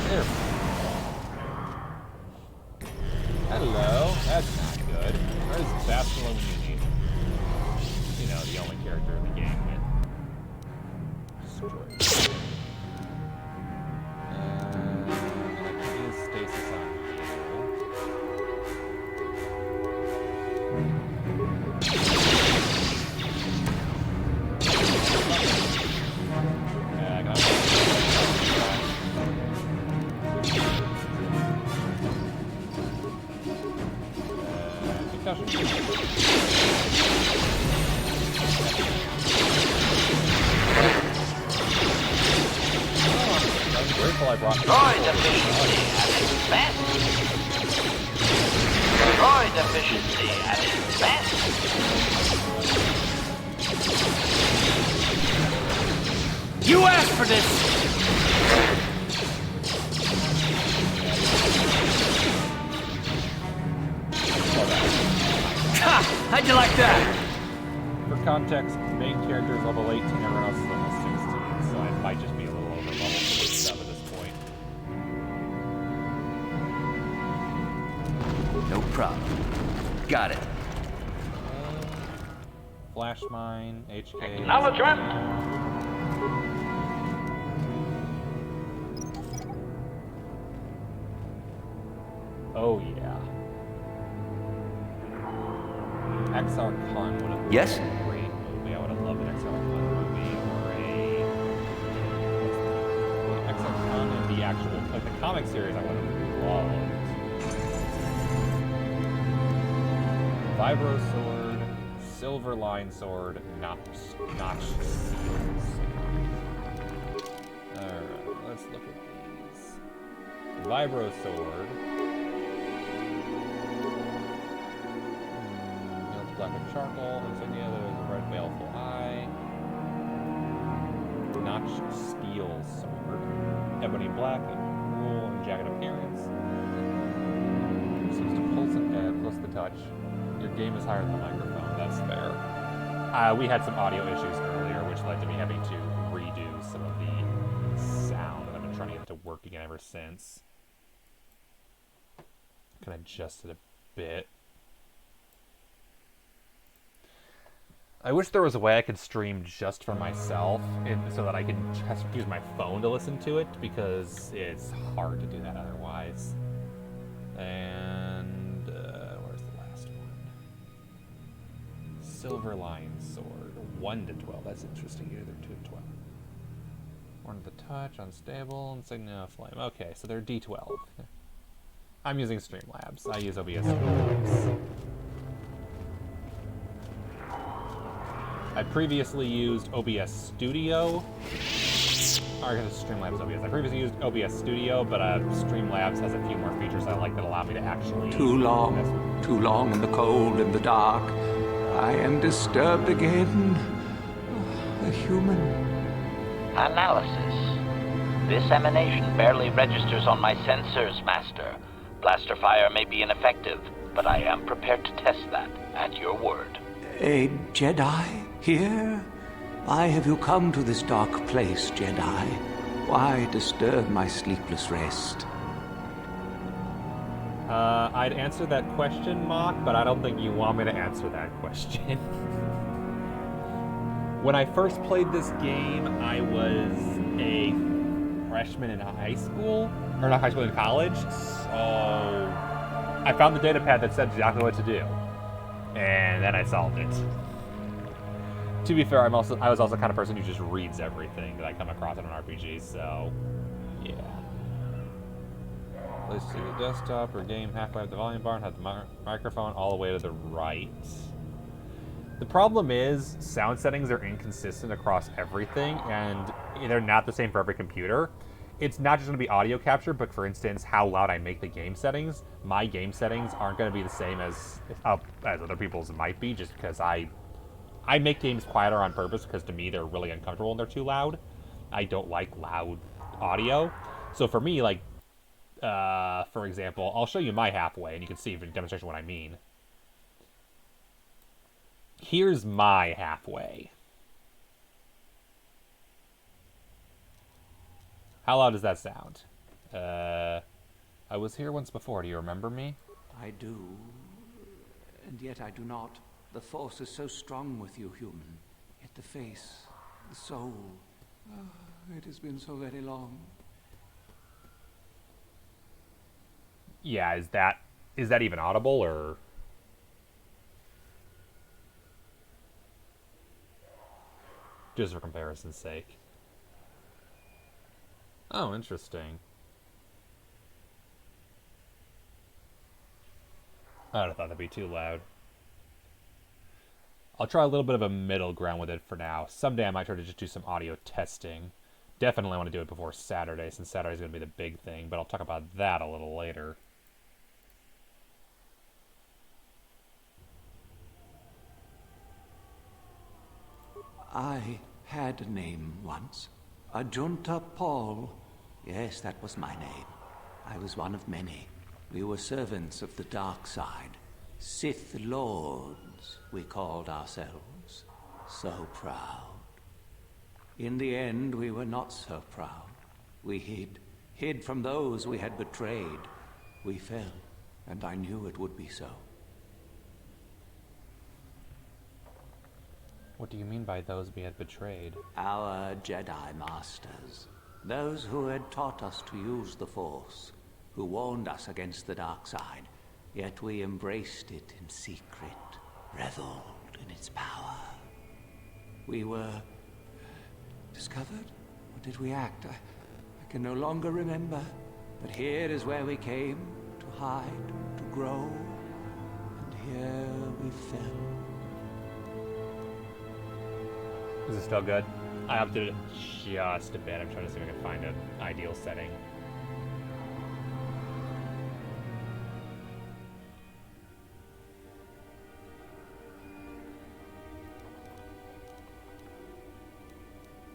There we go. Hello. That's not good. Where's Bastila when you need him? You know, the only character in the game with destroyed. Is stasis on
Droid efficiency at its best. Droid efficiency at its best.
You asked for this! Ha! How'd you like that?
For context, main character is level 18, everyone else is level 16, so I might just be a little over level for this stuff at this point.
No problem. Got it.
Flash mine, HK.
Acknowledgement!
Oh yeah. XR Con would have been
Yes?
a great movie. I would have loved an XR Con movie or a XR Con in the actual, like the comic series. I would have loved. Vibro sword, silver line sword, notched seals. Alright, let's look at these. Vibro sword. Black and charcoal, insignia, there's a red baleful eye. Notched steel sword. Ebony black, cruel and jagged appearance. Seems to pulse and close the touch. Your game is higher than the microphone, that's fair. We had some audio issues earlier, which led to me having to redo some of the sound, and I've been trying to get it to work again ever since. Can adjust it a bit. I wish there was a way I could stream just for myself, so that I could just use my phone to listen to it, because it's hard to do that otherwise. And where's the last one? Silver Lion Sword, 1 to 12. That's interesting. Either 2 to 12. 1 to touch, unstable, insignia of flame. Okay, so they're D12. I'm using Streamlabs. I use OBS Streamlabs. I previously used OBS Studio. Or Streamlabs OBS. I previously used OBS Studio, but Streamlabs has a few more features I like that allow me to actually...
Too long in the cold and the dark. I am disturbed again. A human.
Analysis. This emanation barely registers on my sensors, Master. Blaster fire may be ineffective, but I am prepared to test that, at your word.
A Jedi here? Why have you come to this dark place, Jedi? Why disturb my sleepless rest?
I'd answer that question, Mock, but I don't think you want me to answer that question. When I first played this game, I was a freshman in high school, or not high school, in college, so I found the datapad that said exactly what to do, and then I solved it. To be fair, I was also the kind of person who just reads everything that I come across in an RPG, so yeah. Place to the desktop or game halfway up the volume bar and have the microphone all the way to the right. The problem is sound settings are inconsistent across everything, and they're not the same for every computer. It's not just going to be audio capture, but for instance, how loud I make the game settings. My game settings aren't going to be the same as other people's might be, just because I make games quieter on purpose, because to me they're really uncomfortable when they're too loud. I don't like loud audio. So for me, like, for example, I'll show you my halfway, and you can see in demonstration what I mean. Here's my halfway. How loud does that sound? I was here once before. Do you remember me?
I do, and yet I do not. The Force is so strong with you, human. Yet the face, the soul. Oh, it has been so very long.
Yeah, is that even audible, or? Just for comparison's sake. Oh, interesting. I would have thought that'd be too loud. I'll try a little bit of a middle ground with it for now. Someday I might try to just do some audio testing. Definitely want to do it before Saturday, since Saturday's going to be the big thing, but I'll talk about that a little later.
I had a name once. Ajunta Paul. Yes, that was my name. I was one of many. We were servants of the dark side. Sith Lords, we called ourselves. So proud. In the end, we were not so proud. We hid from those we had betrayed. We fell, and I knew it would be so.
What do you mean by those we had betrayed?
Our Jedi Masters. Those who had taught us to use the Force. Who warned us against the dark side. Yet we embraced it in secret. Reveled in its power. We were discovered? Or did we act? I can no longer remember. But here is where we came. To hide, to grow. And here we fell.
Is it still good? I updated it just a bit. I'm trying to see if I can find an ideal setting.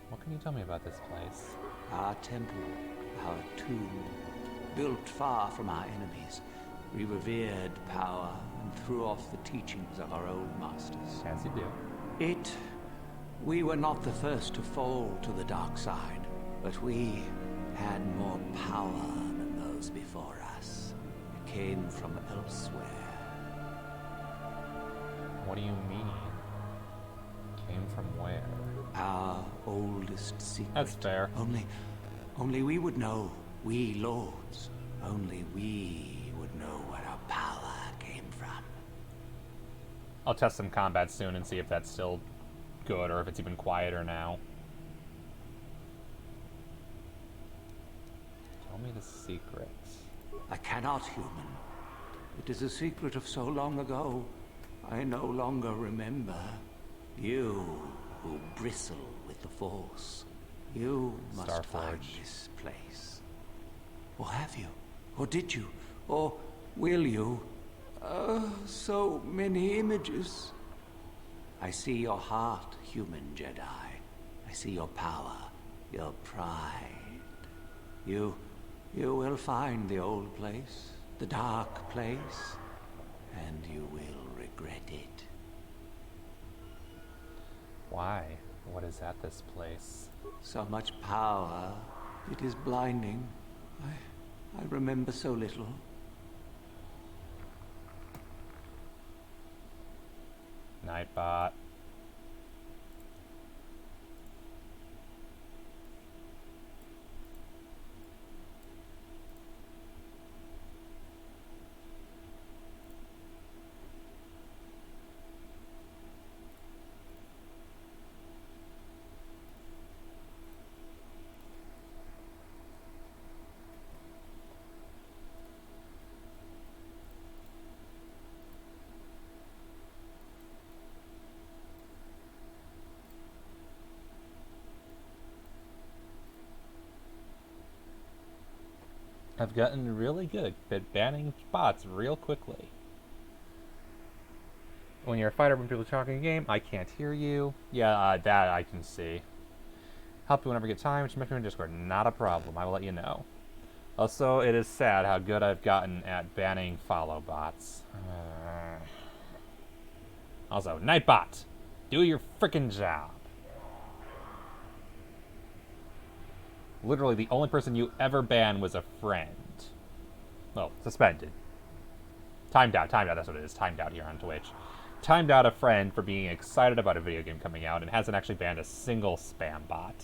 What can you tell me about this place?
Our temple, our tomb, built far from our enemies. We revered power and threw off the teachings of our old masters.
As you do.
We were not the first to fall to the dark side, but we had more power than those before us. It came from elsewhere.
What do you mean? Came from where?
Our oldest secret.
That's fair.
Only we would know. We lords. Only we would know where our power came from.
I'll test some combat soon and see if that's still good or if it's even quieter now. Tell me the secret.
I cannot, human. It is a secret of so long ago, I no longer remember. You who bristle with the Force, you must find this place. Or have you? Or did you? Or will you? So many images. I see your heart, human Jedi. I see your power, your pride. You will find the old place, the dark place, and you will regret it.
Why? What is at this place?
So much power, it is blinding. I remember so little.
Nightbot. I've gotten really good at banning bots real quickly. When you're a fighter, when people are talking game, I can't hear you. Yeah, that I can see. Help you whenever you get time. Just mention me in Discord. Not a problem. I will let you know. Also, it is sad how good I've gotten at banning follow bots. Also, Nightbot, do your frickin' job. Literally, the only person you ever banned was a friend. Well, suspended. Timed out, that's what it is. Timed out here on Twitch. Timed out a friend for being excited about a video game coming out and hasn't actually banned a single spam bot.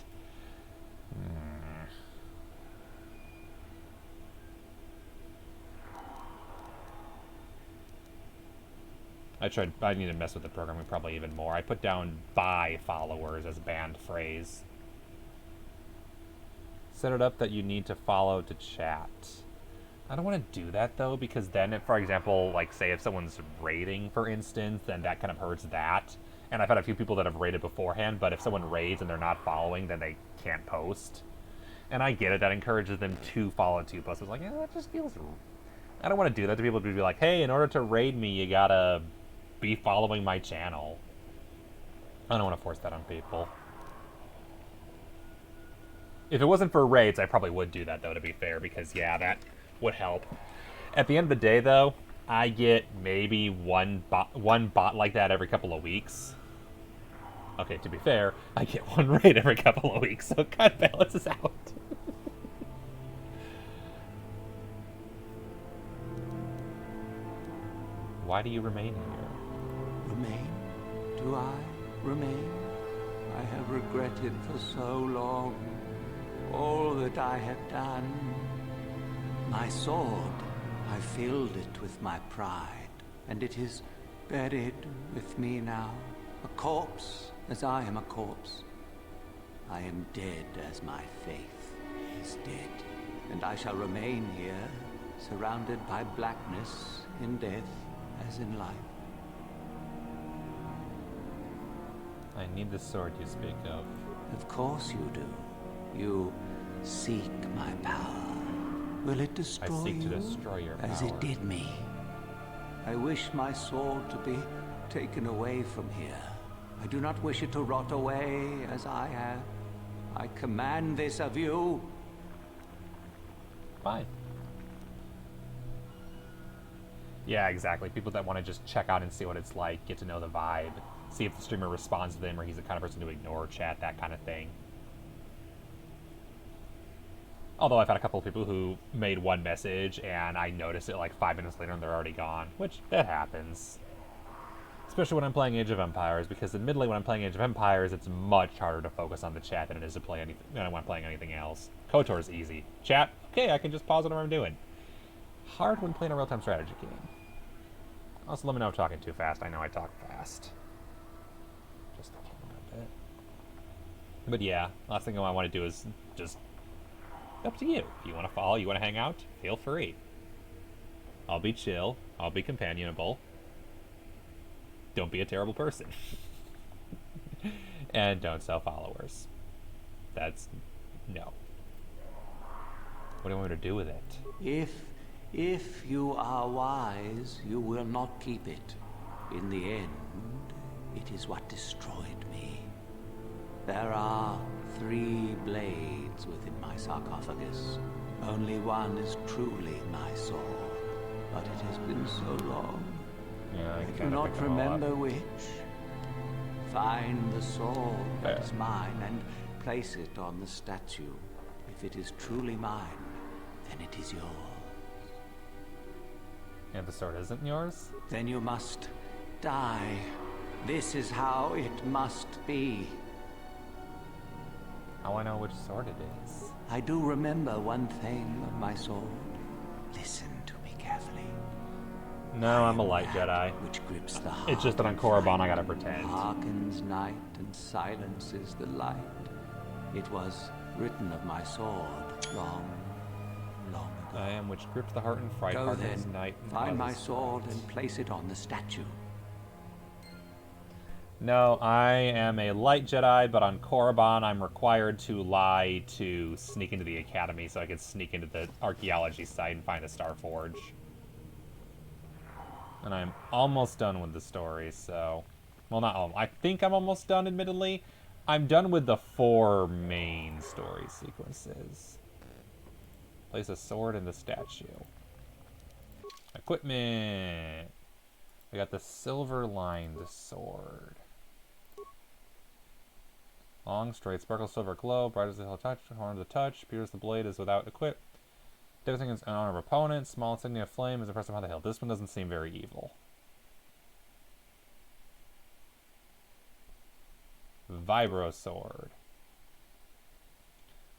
I need to mess with the programming probably even more. I put down by followers as banned phrase. Set it up that you need to follow to chat. I don't want to do that though, because then if, for example, like say if someone's raiding, for instance, then that kind of hurts that. And I've had a few people that have raided beforehand, but if someone raids and they're not following, then they can't post. And I get it, that encourages them to follow to post. It's like, yeah, that just feels... I don't want to do that to people to be like, hey, in order to raid me, you gotta be following my channel. I don't want to force that on people. If it wasn't for raids, I probably would do that, though, to be fair, because, yeah, that would help. At the end of the day, though, I get maybe one bot like that every couple of weeks. Okay, to be fair, I get one raid every couple of weeks, so it kind of balances out. Why do you remain here?
Remain? Do I remain? I have regretted for so long all that I have done. My sword, I filled it with my pride, and it is buried with me now, a corpse as I am a corpse. I am dead as my faith is dead, and I shall remain here, surrounded by blackness in death as in life.
I need the sword you speak of.
Of course you do. You seek my power. Will it destroy
I seek
you
to destroy your power.
as it did me? I wish my sword to be taken away from here. I do not wish it to rot away as I have. I command this of you.
Fine. Yeah, exactly. People that want to just check out and see what it's like, get to know the vibe, see if the streamer responds to them or he's the kind of person to ignore chat, that kind of thing. Although I've had a couple of people who made one message and I noticed it like 5 minutes later and they're already gone, which that happens. Especially when I'm playing Age of Empires, because admittedly when I'm playing Age of Empires, it's much harder to focus on the chat than it is to play anything when I'm playing anything else. KotOR is easy. Chat, okay, I can just pause whatever I'm doing. Hard when playing a real-time strategy game. Also, let me know if I'm talking too fast. I know I talk fast. Just a little bit. But yeah, last thing I want to do is just up to you. If you want to follow, you want to hang out, feel free. I'll be chill. I'll be companionable. Don't be a terrible person. And don't sell followers. That's no. What do you want me to do with it?
If you are wise, you will not keep it. In the end, it is what destroyed me. There are 3 blades within my sarcophagus. Only one is truly my sword. But it has been so long.
Yeah,
I do not remember which. Find the sword that is mine and place it on the statue. If it is truly mine, then it is yours.
And the sword isn't yours?
Then you must die. This is how it must be.
How I know which sword it is?
I do remember one thing of my sword. Listen to me carefully.
No, I'm a light Jedi.
Which grips the heart.
It's just that on Korriban I gotta pretend.
Darkens night and silences the light. It was written of my sword long ago.
I am which grips the heart and fright,
Go
hardens
then,
night. And
find my
causes
sword
fright.
and place it on the statue.
No, I am a light Jedi, but on Korriban I'm required to lie to sneak into the Academy so I can sneak into the archaeology site and find the Star Forge. And I'm almost done with the story, so... Well, not almost. I think I'm almost done, admittedly. I'm done with the 4 main story sequences. Place a sword in the statue. Equipment! We got the silver-lined sword. Long, straight, sparkle silver glow, bright as the touch, horn of the touch, pierce the blade is without equip. Everything is an honor of opponent, small insignia of flame is impressive on the hill. This one doesn't seem very evil. Vibro sword.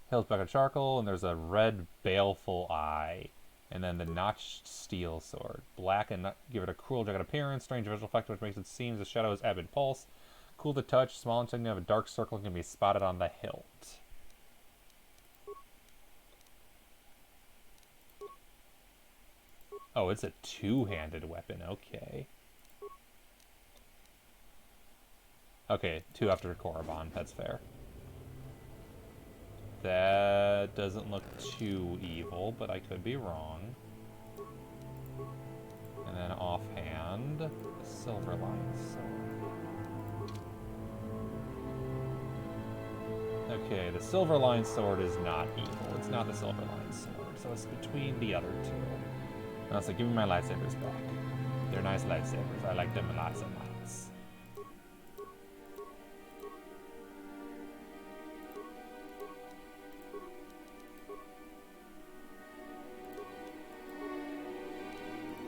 Hill's back of charcoal, and there's a red baleful eye. And then the notched steel sword. Black and give it a cruel jagged appearance, strange visual effect which makes it seem the shadows ebb and pulse. Cool to touch, small insignia of a dark circle can be spotted on the hilt. Oh, it's a 2-handed weapon, okay. Okay, 2 after Korriban, that's fair. That doesn't look too evil, but I could be wrong. And then offhand, the silver line sword. Okay, the silver line sword is not evil. It's not the silver line sword, so it's between the other 2. And I was like, give me my lightsabers back. They're nice lightsabers. I like them lots and lots.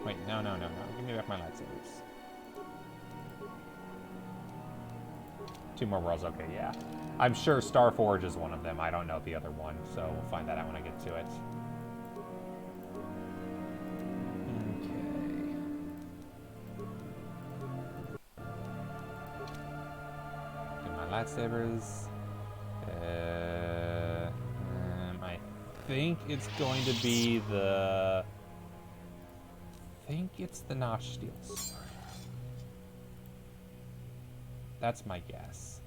Wait, no. Give me back my lightsabers. 2 more worlds, okay, yeah. I'm sure Star Forge is one of them. I don't know the other one, so we'll find that out when I get to it. Okay. Get my lightsabers. I think it's going to be the... I think it's the notched steel sword. That's my guess.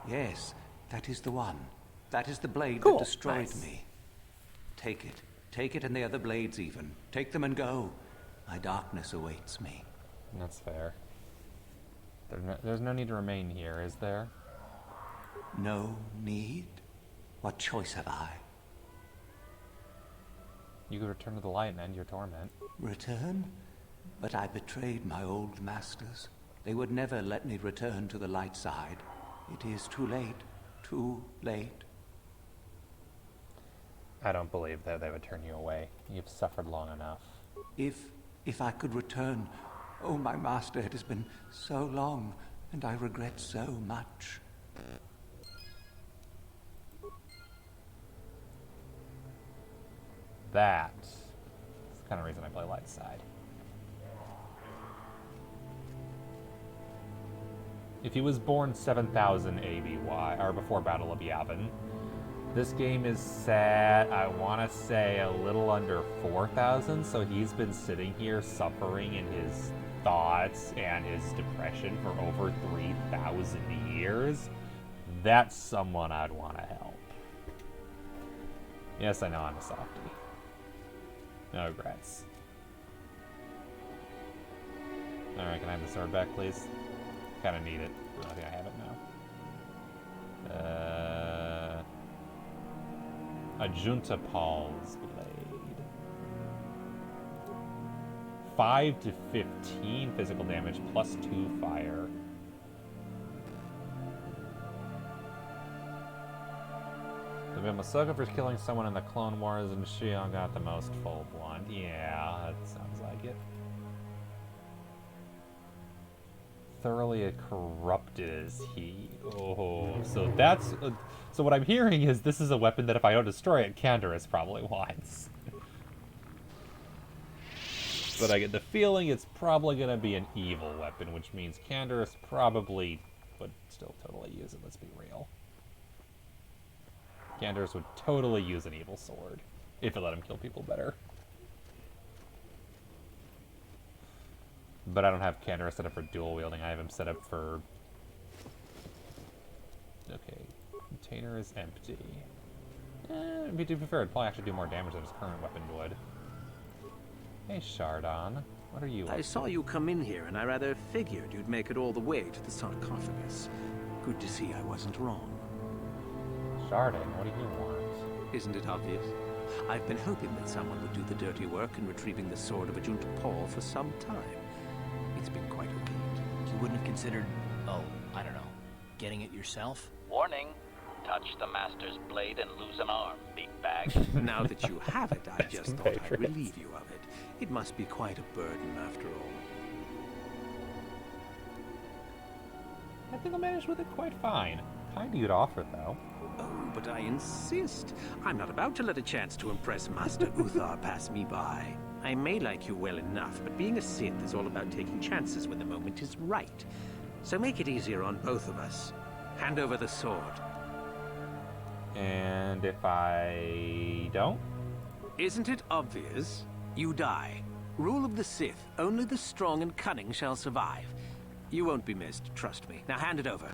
Yes, that is the one. That is the blade
Cool,
that destroyed
nice.
me. Take it. Take it and the other blades even. Take them and go. My darkness awaits me.
That's fair. There's no need to remain here, is there?
No need? What choice have I?
You could return to the light and end your torment.
Return? But I betrayed my old masters. They would never let me return to the light side. It is too late. Too late.
I don't believe that they would turn you away. You've suffered long enough.
If I could return, oh, my master, it has been so long, and I regret so much.
That's the kind of reason I play light side. If he was born 7000 ABY, or before Battle of Yavin, this game is set, I want to say, a little under 4,000, so he's been sitting here suffering in his thoughts and his depression for over 3,000 years. That's someone I'd want to help. Yes, I know I'm a softie. No regrets. Alright, can I have the sword back, please? Kind of need it. I don't think I have it now. A Junta Paul's Blade. 5 to 15 physical damage plus 2 fire. The Masoka for killing someone in the Clone Wars, and Shion got the most full blunt. Yeah, that sounds like it. Thoroughly corrupted is he. Oh, so that's... so what I'm hearing is this is a weapon that if I don't destroy it, Canderous probably wants. But I get the feeling it's probably going to be an evil weapon, which means Canderous probably would still totally use it, let's be real. Canderous would totally use an evil sword, if it let him kill people better. But I don't have Canderous set up for dual wielding. I have him set up for... Okay. Container is empty. To be fair, it'd probably actually do more damage than his current weapon would. Hey, Shardon. What are you up
I saw
to?
you come in here, and I rather figured you'd make it all the way to the sarcophagus. Good to see I wasn't wrong.
Shardon, what do you want?
Isn't it obvious? I've been hoping that someone would do the dirty work in retrieving the sword of Ajunta Paul for some time. It's been quite a wait.
You wouldn't have considered, oh, I don't know, getting it yourself?
Warning. Touch the Master's blade and lose an arm, big bag.
Now that you have it, I just thought I'd relieve you of it. It must be quite a burden after all.
I think I'll manage with it quite fine. Kind of you to offer, though.
Oh, but I insist. I'm not about to let a chance to impress Master Uthar pass me by. I may like you well enough, but being a Sith is all about taking chances when the moment is right. So make it easier on both of us. Hand over the sword.
And if I don't?
Isn't it obvious? You die. Rule of the Sith. Only the strong and cunning shall survive. You won't be missed, trust me. Now hand it over.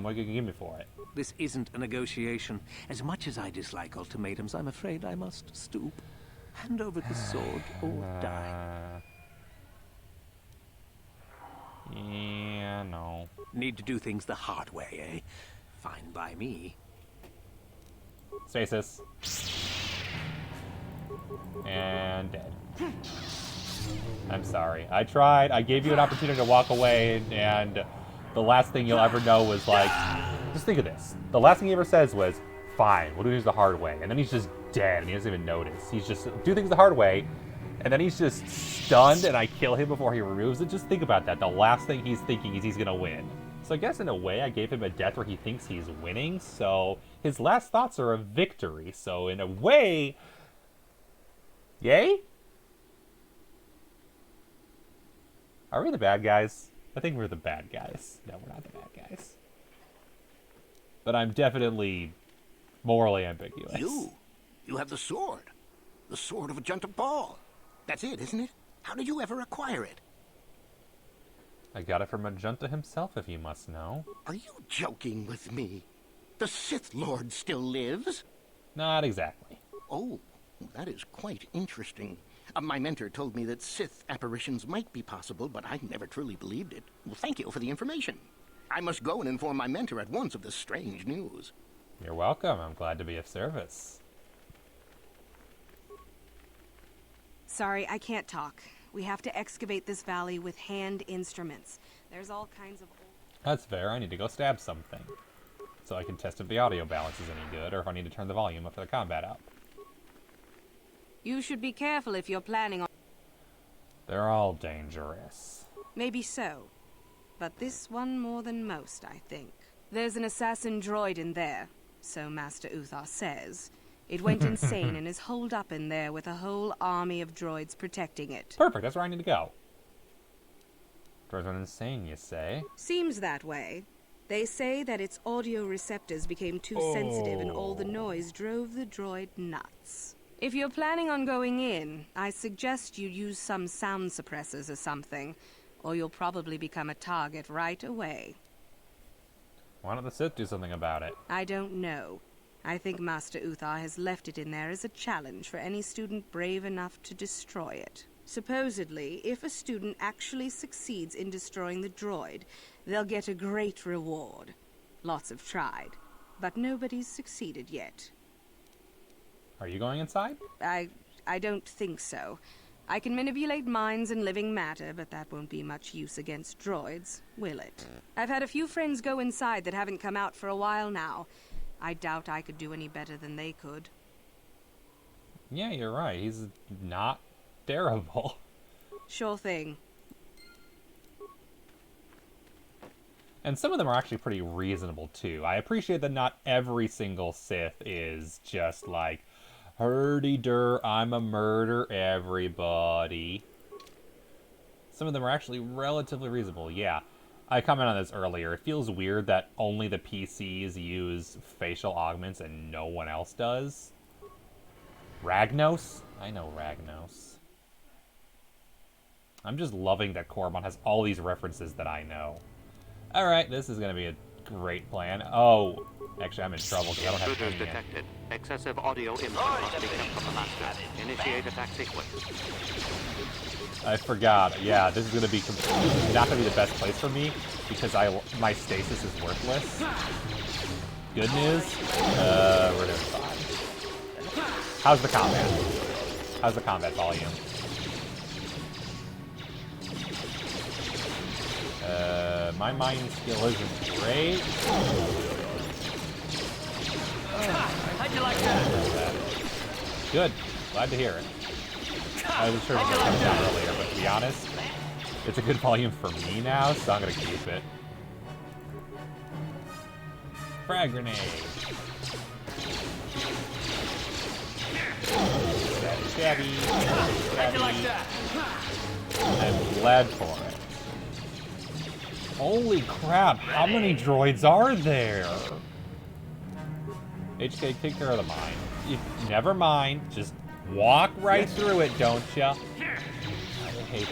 What can you give me for it?
This isn't a negotiation. As much as I dislike ultimatums, I'm afraid I must stoop. Hand over the sword or die.
Yeah, no.
Need to do things the hard way, eh? Fine by me.
Stasis. And dead. I'm sorry. I tried. I gave you an opportunity to walk away, and the last thing you'll ever know was like, just think of this. The last thing he ever says was, fine, we'll do things the hard way. And then he's just dead, and he doesn't even notice. He's just, do things the hard way, and then he's just stunned, and I kill him before he removes it. Just think about that. The last thing he's thinking is he's gonna win. So I guess in a way I gave him a death where he thinks he's winning, so his last thoughts are a victory. So in a way, yay? Are we the bad guys? I think we're the bad guys. No, we're not the bad guys. But I'm definitely morally ambiguous.
You have the sword. The sword of Ajunta Paul. That's it, isn't it? How did you ever acquire it?
I got it from Ajunta himself, if you must know.
Are you joking with me? The Sith Lord still lives?
Not exactly.
Oh, that is quite interesting. My mentor told me that Sith apparitions might be possible, but I never truly believed it. Well, thank you for the information. I must go and inform my mentor at once of this strange news.
You're welcome. I'm glad to be of service.
Sorry, I can't talk. We have to excavate this valley with hand instruments. There's all kinds of...
That's fair. I need to go stab something. so I can test if the audio balance is any good, or if I need to turn the volume up for the combat up.
You should be careful if you're planning on...
They're all dangerous.
Maybe so. But this one more than most, I think. There's an assassin droid in there, so Master Uthar says. It went insane and is holed up in there with a whole army of droids protecting it.
Perfect, that's where I need to go. Droids went insane, you say?
Seems that way. They say that its audio receptors became too sensitive and all the noise drove the droid nuts. If you're planning on going in, I suggest you use some sound suppressors or something, or you'll probably become a target right away.
Why don't the Sith do something about it?
I don't know. I think Master Uthar has left it in there as a challenge for any student brave enough to destroy it. Supposedly, if a student actually succeeds in destroying the droid, they'll get a great reward. Lots have tried, but nobody's succeeded yet.
Are you going inside?
I don't think so. I can manipulate minds and living matter, but that won't be much use against droids, will it? I've had a few friends go inside that haven't come out for a while now. I doubt I could do any better than they could.
Yeah, you're right. He's not terrible.
Sure thing.
And some of them are actually pretty reasonable, too. I appreciate that not every single Sith is just like, herdy-dur, I'ma murder everybody. Some of them are actually relatively reasonable, yeah. I commented on this earlier. It feels weird that only the PCs use facial augments and no one else does. Ragnos? I know Ragnos. I'm just loving that Korriban has all these references that I know. Alright, this is going to be a great plan. Oh, actually I'm in trouble because I don't have any
detected. Excessive audio input must be kept from the master. Initiate attack sequence.
I forgot. Yeah, this is going to be not going to be the best place for me because my stasis is worthless. Good news, we're doing fine. How's the combat? How's the combat volume? My mind skill isn't great.
How'd you like that?
Good. Glad to hear it. I was sure it was going to come down earlier, but to be honest, it's a good volume for me now, so I'm going to keep it. Frag grenade. Stabby, stabby.
How'd you like that?
I'm glad for it. Holy crap, how many droids are there? HK, take care of the mine. Never mind, just walk right through it, don't ya? I hate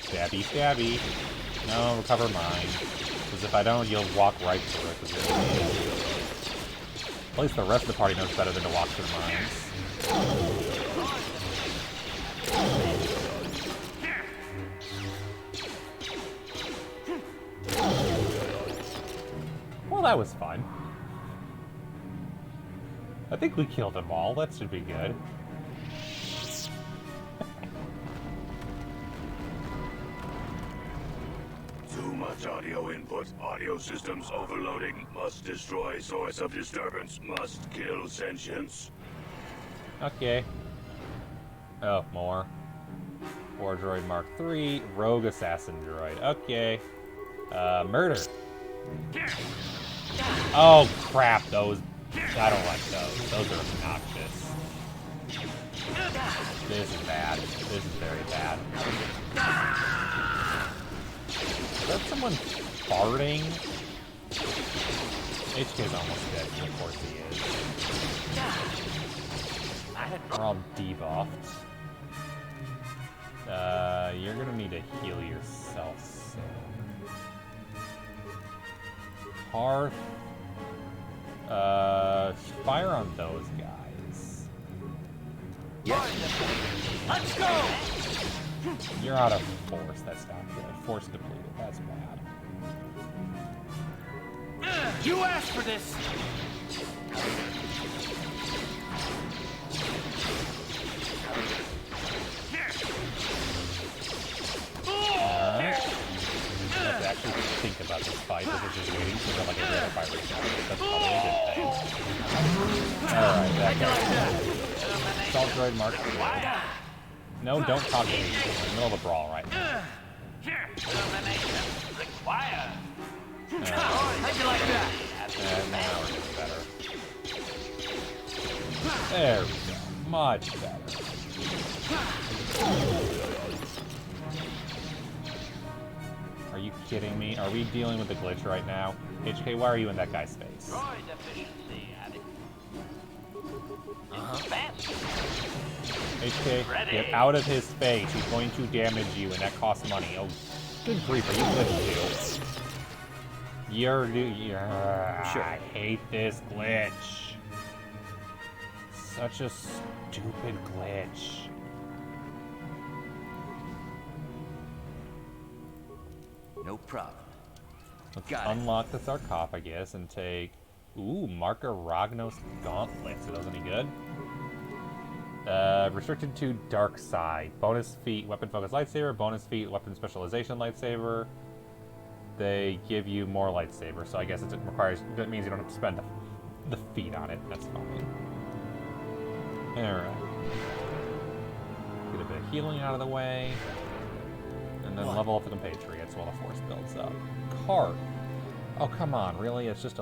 Stabby, stabby. No, recover mine. Because if I don't, you'll walk right through it. At least the rest of the party knows better than to walk through mines. Well, that was fun. I think we killed them all. That should be good.
Too much audio input. Audio systems overloading. Must destroy source of disturbance. Must kill sentience.
Okay. Oh, more. War Droid Mark III. Rogue Assassin Droid. Okay. Murder. Oh, crap. Those... I don't like those. Those are obnoxious. This is bad. This is very bad. Is that someone farting? HK's almost dead. Of course he is. We're all debuffed. You're gonna need to heal yourself soon. Hearth. Fire on those guys.
Let's go!
You're out of force. That's not good. Force depleted. That's bad.
You asked for this!
Actually think about this fight. This is just waiting for like a real fight restart. That's probably a good thing. Alright, that guy. Assault droid mark. No, don't talk to me. We're in the middle of a brawl right now.
How'd you like that?
Now we're getting better. There we go. Much better. Are you kidding me? Are we dealing with a glitch right now? HK, why are you in that guy's face?
Droid efficiency added.
HK, get out of his face. He's going to damage you, and that costs money. Oh, good grief, are you glitched too? Sure. I hate this glitch. Such a stupid glitch.
No problem.
Let's unlock the sarcophagus and take... Ooh, Marker Ragnos Gauntlets. Are those any good? Restricted to Dark Side. Bonus feat, Weapon Focus Lightsaber. Bonus feat, Weapon Specialization Lightsaber. They give you more lightsaber, so I guess it requires... That means you don't have to spend the feat on it. That's fine. Alright. Get a bit of healing out of the way. And then level up the compatriots while the force builds up. Cart. Oh, come on, really? It's just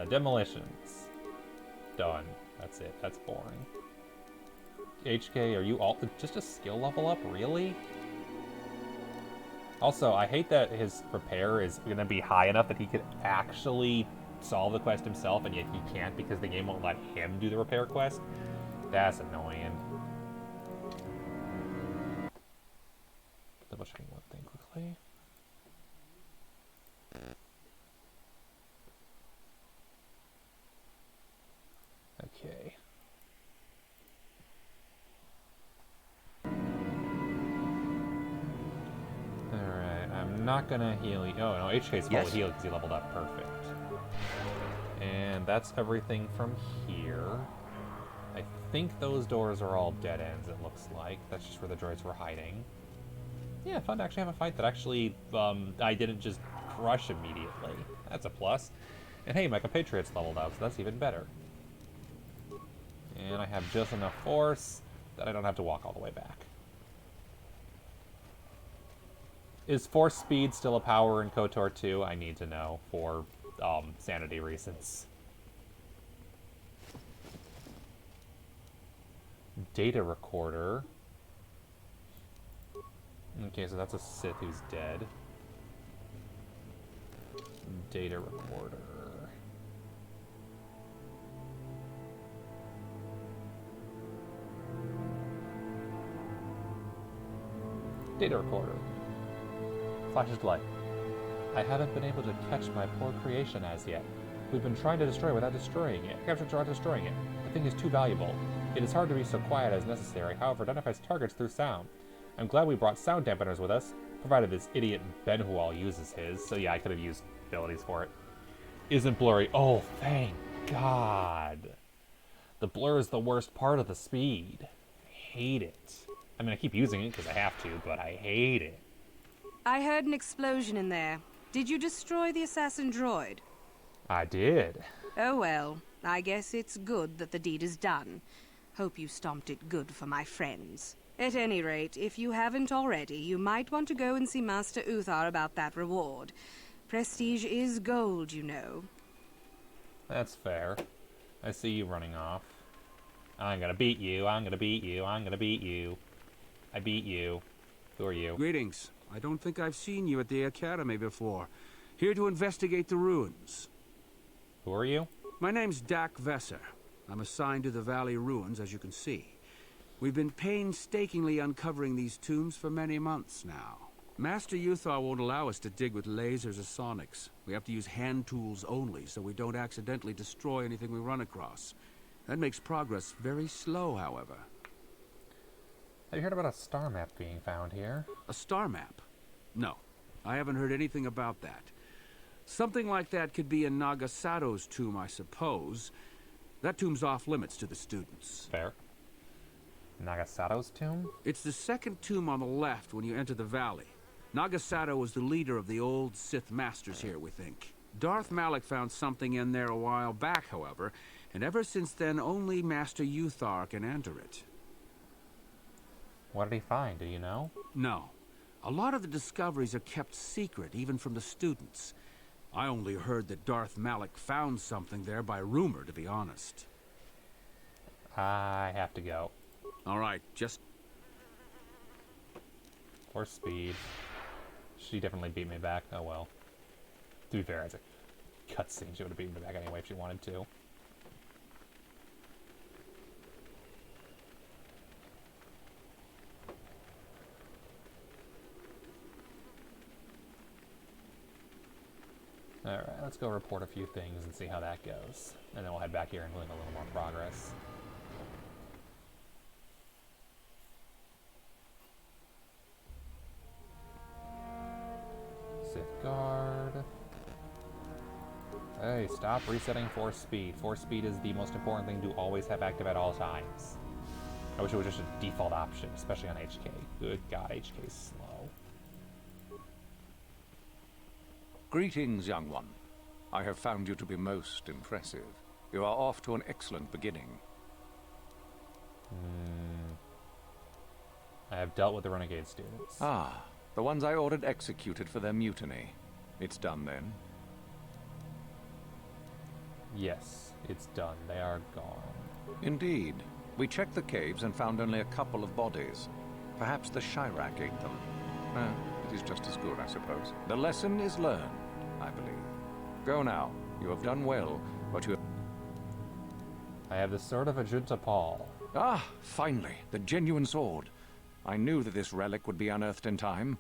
demolitions. Done. That's it. That's boring. HK, are you all just a skill level up? Really? Also, I hate that his repair is going to be high enough that he could actually solve the quest himself, and yet he can't because the game won't let him do the repair quest. That's annoying. Double checking one thing quickly. Okay. Alright, I'm not gonna heal you. Oh no, HK's fully healed because he leveled up. Perfect. And that's everything from here. I think those doors are all dead ends, it looks like. That's just where the droids were hiding. Yeah, fun to actually have a fight that actually I didn't just crush immediately. That's a plus. And hey, my compatriots leveled up, so that's even better. And I have just enough force that I don't have to walk all the way back. Is force speed still a power in KotOR 2? I need to know for sanity reasons. Data recorder. Okay, so that's a Sith who's dead. Data recorder. Data recorder. Flashes light. I haven't been able to catch my poor creation as yet. We've been trying to destroy without destroying it. Capture without destroying it. The thing is too valuable. It is hard to be so quiet as necessary, however, identifies targets through sound. I'm glad we brought sound dampeners with us, provided this idiot Benhual uses his. So yeah, I could have used abilities for it. Isn't blurry. Oh, thank God. The blur is the worst part of the speed. I hate it. I mean, I keep using it because I have to, but I hate it.
I heard an explosion in there. Did you destroy the assassin droid?
I did.
Oh well, I guess it's good that the deed is done. Hope you stomped it good for my friends. At any rate, if you haven't already, you might want to go and see Master Uthar about that reward. Prestige is gold, you know.
That's fair. I see you running off. I'm gonna beat you, I'm gonna beat you, I'm gonna beat you. I beat you. Who are you?
Greetings. I don't think I've seen you at the Academy before. Here to investigate the ruins.
Who are you?
My name's Dak Vesser. I'm assigned to the Valley Ruins, as you can see. We've been painstakingly uncovering these tombs for many months now. Master Uthar won't allow us to dig with lasers or sonics. We have to use hand tools only, so we don't accidentally destroy anything we run across. That makes progress very slow, however.
Have you heard about a star map being found here?
A star map? No. I haven't heard anything about that. Something like that could be in Nagasato's tomb, I suppose. That tomb's off limits to the students.
Fair. Nagasato's tomb?
It's the second tomb on the left when you enter the valley. Nagasato was the leader of the old Sith Masters here, we think. Darth Malak found something in there a while back, however, and ever since then only Master Uthar can enter it.
What did he find? Do you know?
No. A lot of the discoveries are kept secret, even from the students. I only heard that Darth Malak found something there by rumor, to be honest.
I have to go.
All right, just...
Or speed. She definitely beat me back. Oh well. To be fair, as a cutscene, she would have beaten me back anyway if she wanted to. Alright, let's go report a few things and see how that goes. And then we'll head back here and make a little more progress. Sith Guard. Hey, stop resetting force speed. Force speed is the most important thing to always have active at all times. I wish it was just a default option, especially on HK. Good God, HK's slow.
Greetings, young one. I have found you to be most impressive. You are off to an excellent beginning.
I have dealt with the renegade students.
Ah, the ones I ordered executed for their mutiny. It's done then?
Yes, it's done. They are gone.
Indeed. We checked the caves and found only a couple of bodies. Perhaps the Chirac ate them. It is just as good, I suppose. The lesson is learned, I believe. Go now. You have done well, but you...
I have the sword of Ajunta Paul.
Ah, finally, the genuine sword. I knew that this relic would be unearthed in time.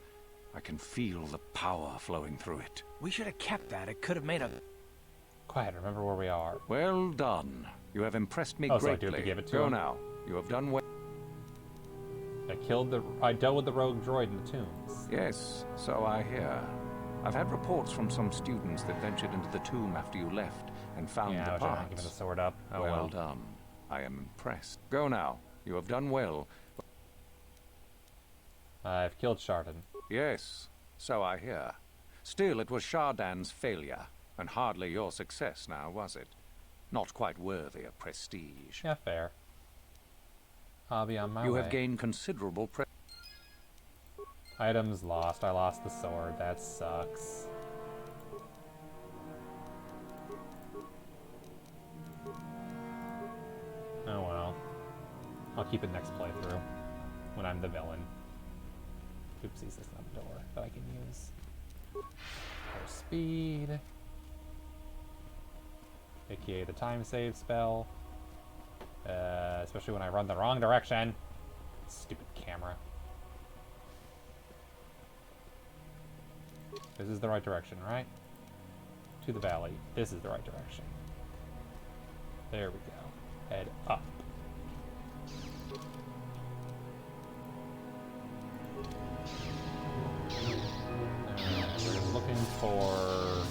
I can feel the power flowing through it.
We should have kept that. It could have made a...
Quiet, remember where we are.
Well done. You have impressed me greatly.
So I do have to give it to
Go
him?
now. You have done well.
I dealt with the rogue droid in the tombs.
Yes, so I hear. I've had reports from some students that ventured into the tomb after you left and found the
I wish I hadn't
parts.
given the sword up. Oh
well done. I am impressed. Go now. You have done well.
I've killed Chardon.
Yes, so I hear. Still, it was Chardin's failure, and hardly your success now, was it? Not quite worthy of prestige.
Yeah, fair. I'll be on my way.
You have gained considerable
Items lost. I lost the sword. That sucks. Oh well. I'll keep it next playthrough. When I'm the villain. Oopsies, that's not a door that I can use. For speed. AKA the time save spell. Especially when I run the wrong direction. Stupid camera. This is the right direction, right? To the valley. This is the right direction. There we go. Head up. We're just looking for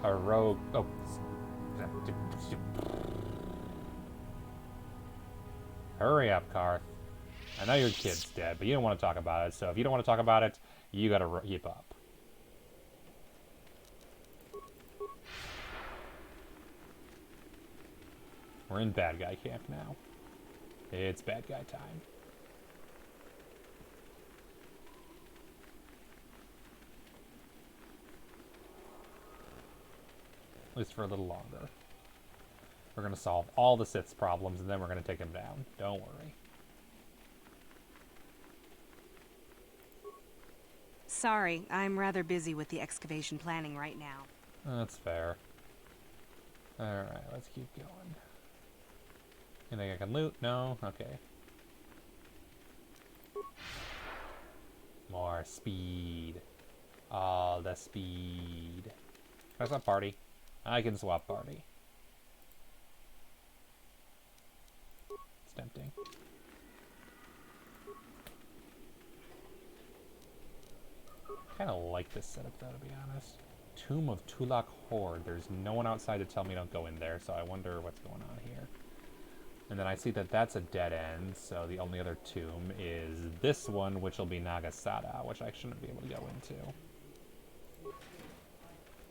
a rogue... Oh. Hurry up, Karth. I know your kid's dead, but you don't want to talk about it, so if you don't want to talk about it, you gotta keep up. We're in bad guy camp now. It's bad guy time. At least for a little longer. We're going to solve all the Sith's problems, and then we're going to take them down. Don't worry.
Sorry, I'm rather busy with the excavation planning right now.
That's fair. Alright, let's keep going. Anything I can loot? No? Okay. More speed. All the speed. Can I swap party? I can swap party. It's tempting. Kind of like this setup though, to be honest. Tomb of Tulak Horde. There's no one outside to tell me don't go in there, so I wonder what's going on here. And then I see that that's a dead end, so the only other tomb is this one, which will be Nagasada, which I shouldn't be able to go into.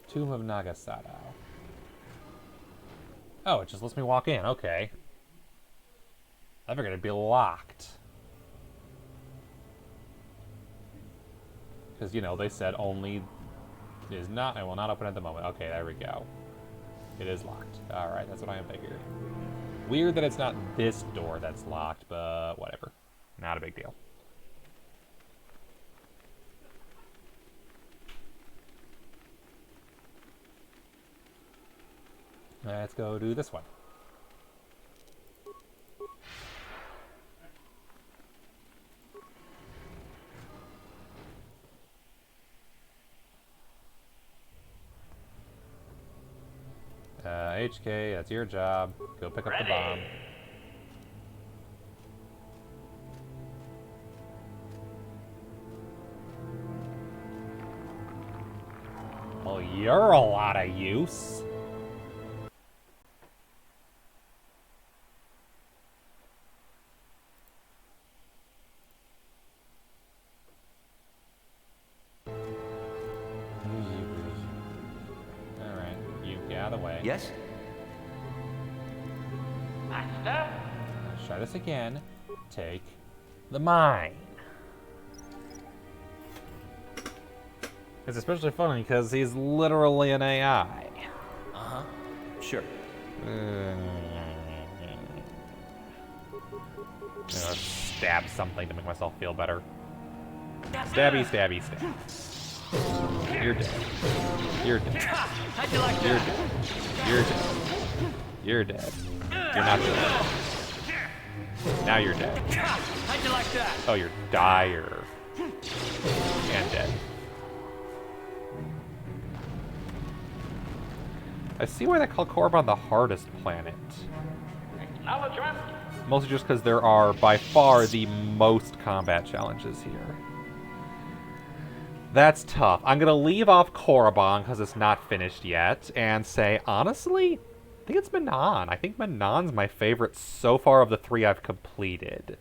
Tomb of Nagasada. Oh, it just lets me walk in. Okay. I figured it'd be locked. Because, you know, they said only is not, I will not open at the moment. Okay, there we go. It is locked. Alright, that's what I figured. Weird that it's not this door that's locked, but whatever. Not a big deal. Let's go do this one. HK, that's your job. Go pick up the bomb. Well, you're a lot of use. Alright, you get out of the way.
Yes?
Master?
Let's try this again. Take the mine. It's especially funny because he's literally an AI.
Uh-huh. Sure.
Stab something to make myself feel better. Stabby, stabby, stab. You're dead. You're dead.
How'd you like
You're
that?
dead. You're dead. You're dead. You're not dead. Now you're dead.
How'd you like that?
Oh, you're dire. And dead. I see why they call Korriban the hardest planet.
Acknowledgement.
Mostly just because there are, by far, the most combat challenges here. That's tough. I'm going to leave off Korriban because it's not finished yet, and say, honestly, I think it's Manon. I think Manon's my favorite so far of the three I've completed.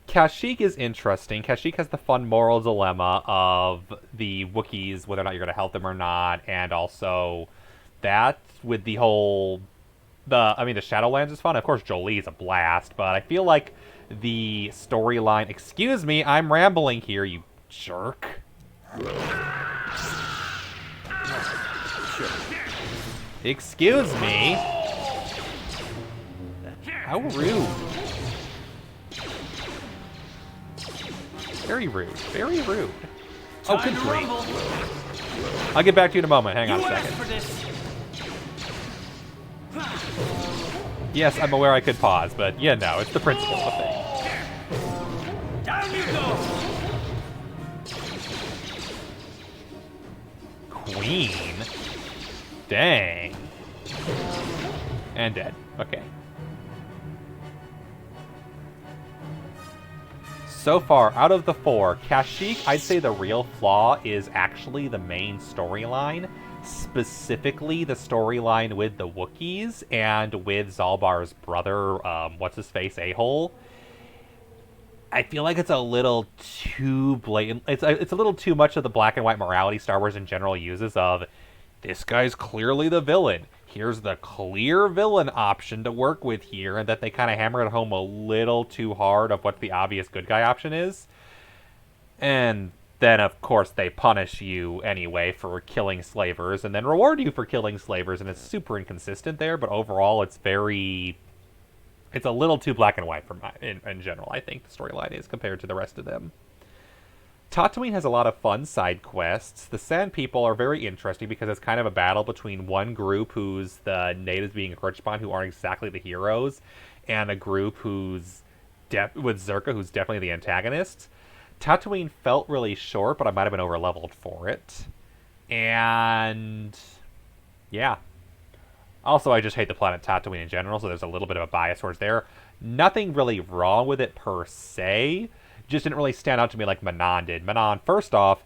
Kashyyyk is interesting. Kashyyyk has the fun moral dilemma of the Wookiees, whether or not you're going to help them or not, and also that with the whole... the Shadowlands is fun. Of course, Jolie is a blast, but I feel like the storyline... Excuse me, I'm rambling here, you jerk. Excuse me? How rude. Very rude. Very rude. Oh, good grief. I'll get back to you in a moment. Hang on a second. Yes, I'm aware I could pause, but yeah, no, it's the principle of the thing.
Down you go.
Queen? Dang. And dead. Okay. So far, out of the four, Kashyyyk, I'd say the real flaw is actually the main storyline. Specifically, the storyline with the Wookiees and with Zalbar's brother, what's-his-face, A-hole. I feel like it's a little too blatant. It's a little too much of the black and white morality Star Wars in general uses of, this guy's clearly the villain. Here's the clear villain option to work with here, and that they kind of hammer it home a little too hard of what the obvious good guy option is. And then, of course, they punish you anyway for killing slavers, and then reward you for killing slavers, and it's super inconsistent there, but overall it's very... It's a little too black and white for in general, I think, the storyline is, compared to the rest of them. Tatooine has a lot of fun side quests. The Sand People are very interesting because it's kind of a battle between one group who's the natives being encroached upon, who aren't exactly the heroes, and a group who's with Zerka, who's definitely the antagonist. Tatooine felt really short, but I might have been over-leveled for it. And yeah. Also, I just hate the planet Tatooine in general, so there's a little bit of a bias towards there. Nothing really wrong with it per se. Just didn't really stand out to me like Manon did. Manon, first off,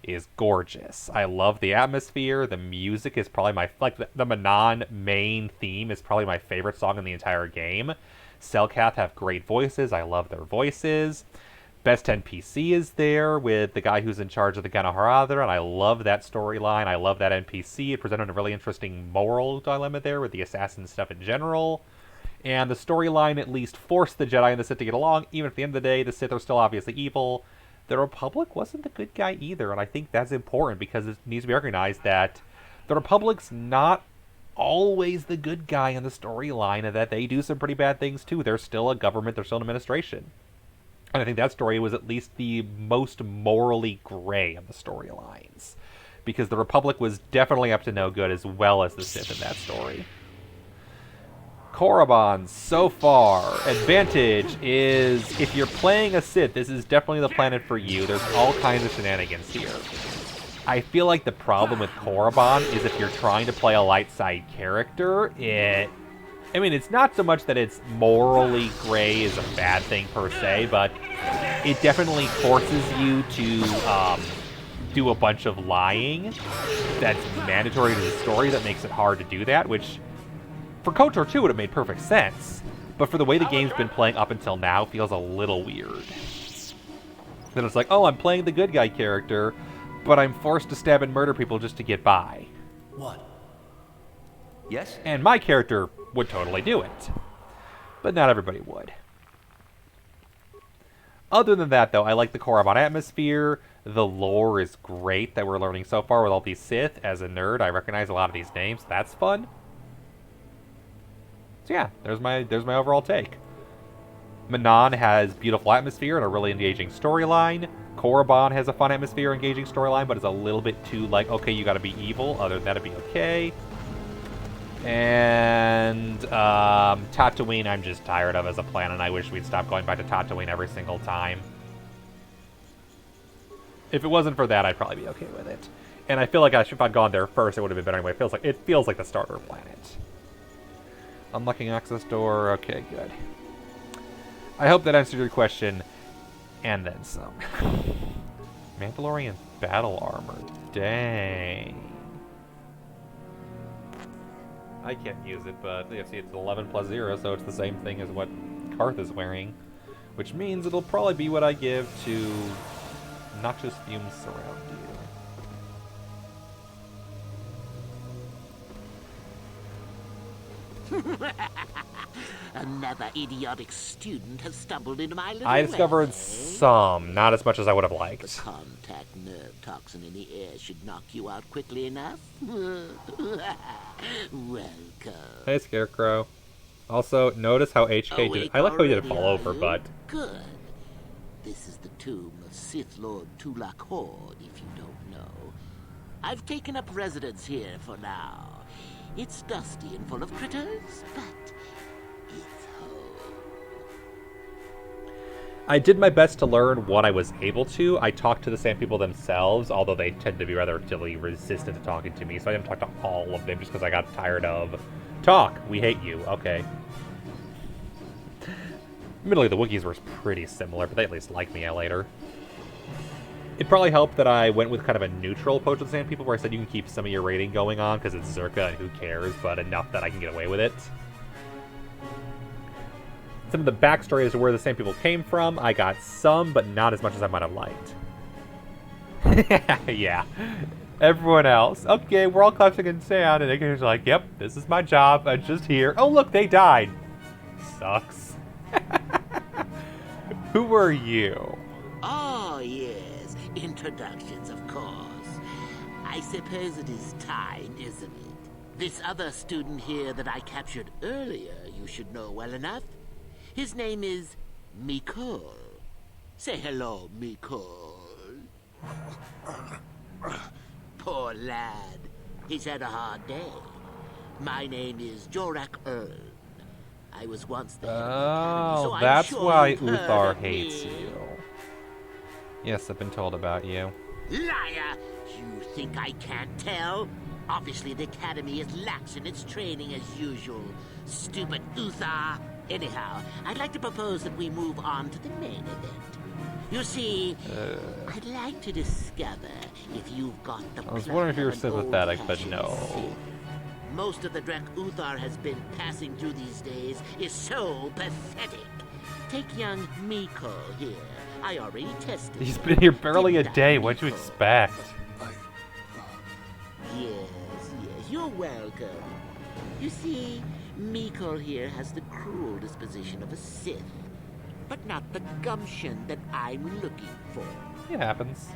is gorgeous. I love the atmosphere. The music is probably my... Like, the Manon main theme is probably my favorite song in the entire game. Selkath have great voices. I love their voices. Best NPC is there with the guy who's in charge of the Ganaharadra, and I love that storyline. I love that NPC. It presented a really interesting moral dilemma there with the assassin stuff in general. And the storyline at least forced the Jedi and the Sith to get along, even if at the end of the day, the Sith are still obviously evil. The Republic wasn't the good guy either, and I think that's important because it needs to be recognized that the Republic's not always the good guy in the storyline, and that they do some pretty bad things too. They're still a government, they're still an administration. And I think that story was at least the most morally gray of the storylines. Because the Republic was definitely up to no good as well as the Sith in that story. Korriban, so far, advantage is if you're playing a Sith, this is definitely the planet for you. There's all kinds of shenanigans here. I feel like the problem with Korriban is if you're trying to play a light side character, I mean, it's not so much that it's morally gray is a bad thing per se, but it definitely forces you to do a bunch of lying that's mandatory to the story that makes it hard to do that, which for KotOR 2 would have made perfect sense, but for the way the game's been playing up until now, feels a little weird. Then it's like, oh, I'm playing the good guy character, but I'm forced to stab and murder people just to get by.
What? Yes?
And my character would totally do it. But not everybody would. Other than that, though, I like the Korriban atmosphere. The lore is great that we're learning so far with all these Sith. As a nerd, I recognize a lot of these names. That's fun. So yeah, there's my overall take. Manon has beautiful atmosphere and a really engaging storyline. Korriban has a fun atmosphere, engaging storyline, but it's a little bit too like, okay, you gotta be evil. Other than that, it'd be okay. And Tatooine, I'm just tired of as a plan, and I wish we'd stop going back to Tatooine every single time. If it wasn't for that, I'd probably be okay with it. And I feel like if I'd gone there first, it would have been better anyway. It feels like the starter planet. Unlocking access door. Okay, good. I hope that answered your question, and then some. Mandalorian battle armor. Dang. I can't use it, but you see it's 11 plus 0, so it's the same thing as what Karth is wearing. Which means it'll probably be what I give to Noxious Fumes Surround You.
Another idiotic student has stumbled into my little
I discovered
way.
some, not as much as I would have liked.
The contact nerve toxin in the air should knock you out quickly enough. Welcome.
Hey, Scarecrow. Also, notice how HK did. I like how he did it fall over, but
good. This is the tomb of Sith Lord Tulak Horde, if you don't know. I've taken up residence here for now. It's dusty and full of critters, but it's home.
I did my best to learn what I was able to. I talked to the same people themselves, although they tend to be relatively resistant to talking to me, so I didn't talk to all of them just because I got tired of, talk, we hate you, okay. Admittedly, the Wookiees were pretty similar, but they at least liked me later. It probably helped that I went with kind of a neutral approach with Sand People, where I said you can keep some of your rating going on, because it's Zerka and who cares, but enough that I can get away with it. Some of the backstory as to where the Sand People came from, I got some, but not as much as I might have liked. Yeah. Everyone else. Okay, we're all collapsing in sand, and Ignor's like, yep, this is my job, I'm just here. Oh, look, they died. Sucks. Who are you?
Oh, yes. Introductions, of course. I suppose it is time, isn't it? This other student here that I captured earlier, you should know well enough. His name is Mikol. Say hello, Mikol. Poor lad. He's had a hard day. My name is Jorak Earl. I was once there.
Oh,
so
that's
sure
why
you've heard
Uthar
of
hates
me.
you. Yes, I've been told about you.
Liar! You think I can't tell? Obviously, the Academy is lax in its training as usual. Stupid Uthar. Anyhow, I'd like to propose that we move on to the main event. You see, I'd like to discover If you've got the
I was wondering if you were
pluck of an old
sympathetic, but
fashioned
no.
Sith, most of the Drek Uthar has been passing through these days is so pathetic. Take young Miko here. I already tested.
He's been here barely a day. What'd you expect?
Yes, you're welcome. You see, Miko here has the cruel disposition of a Sith, but not the gumption that I'm looking for.
It happens.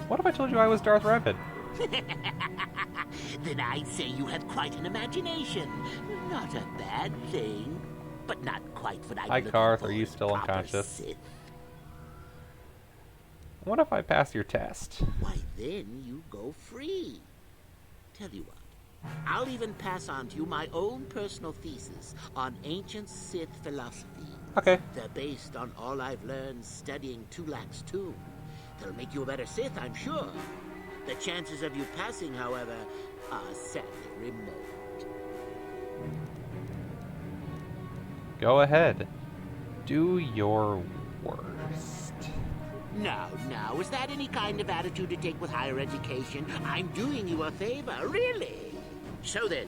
What if I told you I was Darth Revan?
Then I'd say you have quite an imagination. Not a bad thing, but not quite what I'm
Hi,
looking
Karth.
for.
Are you still
Proper
unconscious?
Sith.
What if I pass your test?
Why, then you go free. Tell you what, I'll even pass on to you my own personal thesis on ancient Sith philosophy.
Okay.
They're based on all I've learned studying Tulak's tomb. They'll make you a better Sith, I'm sure. The chances of you passing, however, are sadly remote.
Go ahead. Do your worst.
Now, is that any kind of attitude to take with higher education? I'm doing you a favor, really. So then,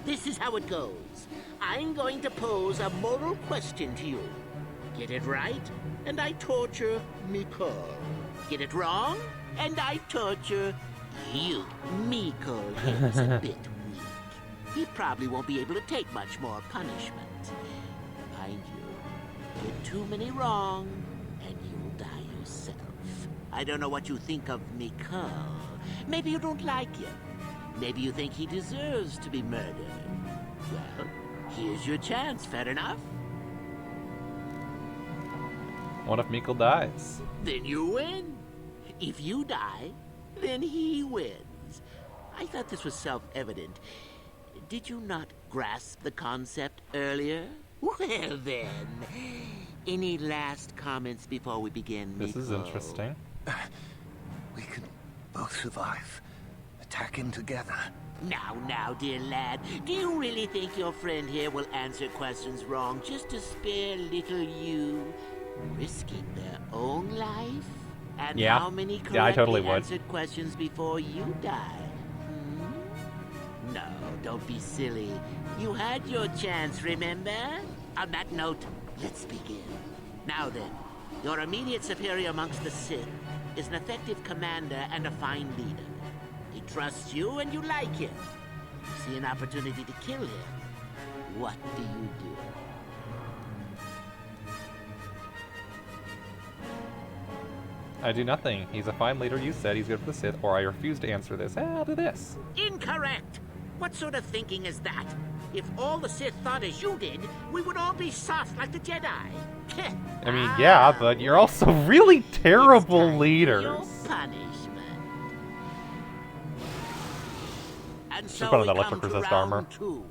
this is how it goes. I'm going to pose a moral question to you. Get it right, and I torture Miko. Get it wrong, and I torture you. Miko is a bit weak. He probably won't be able to take much more punishment. Mind you, get too many wrong, and you'll die yourself. I don't know what you think of Miko. Maybe you don't like him. Maybe you think he deserves to be murdered. Well, here's your chance, fair enough?
What if Mikkel dies?
Then you win. If you die, then he wins. I thought this was self-evident. Did you not grasp the concept earlier? Well then, any last comments before we begin, Miko?
This is interesting.
We can both survive. Attacking together.
Now, dear lad, do you really think your friend here will answer questions wrong just to spare little you, risking their own life? And
Yeah.
how many correctly
Yeah, I totally would.
answered questions before you die? Hmm? No, don't be silly. You had your chance, remember? On that note, let's begin. Now then, your immediate superior amongst the Sith is an effective commander and a fine leader. He trusts you and you like him. You see an opportunity to kill him. What do you do?
I do nothing. He's a fine leader, you said. He's good for the Sith, or I refuse to answer this. I'll do this.
Incorrect! What sort of thinking is that? If all the Sith thought as you did, we would all be soft like the Jedi.
I mean, yeah, but you're also really terrible leaders.
Your punishment. And
Just
so
put on
we
that
come to
electric resist
round
armor.
2.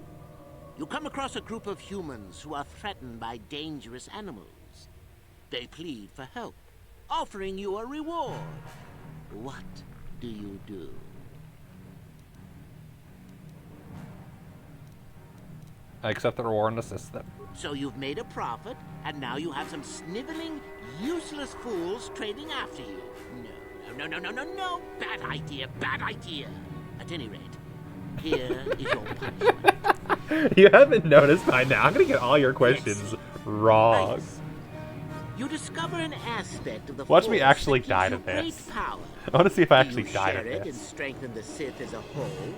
You come across a group of humans who are threatened by dangerous animals. They plead for help, offering you a reward. What do you do?
I accept the reward and assist them.
So you've made a profit, and now you have some sniveling, useless fools trading after you. No. Bad idea. At any rate, here is your punishment.
You haven't noticed by now. I'm gonna get all your questions wrong.
Nice. You discover an aspect of the
Watch
Force
me actually
that
die
gives
to
you great
this.
power.
I want to see if I
Do
actually
you
die
share
to
it and
this.
strengthen the Sith as a whole,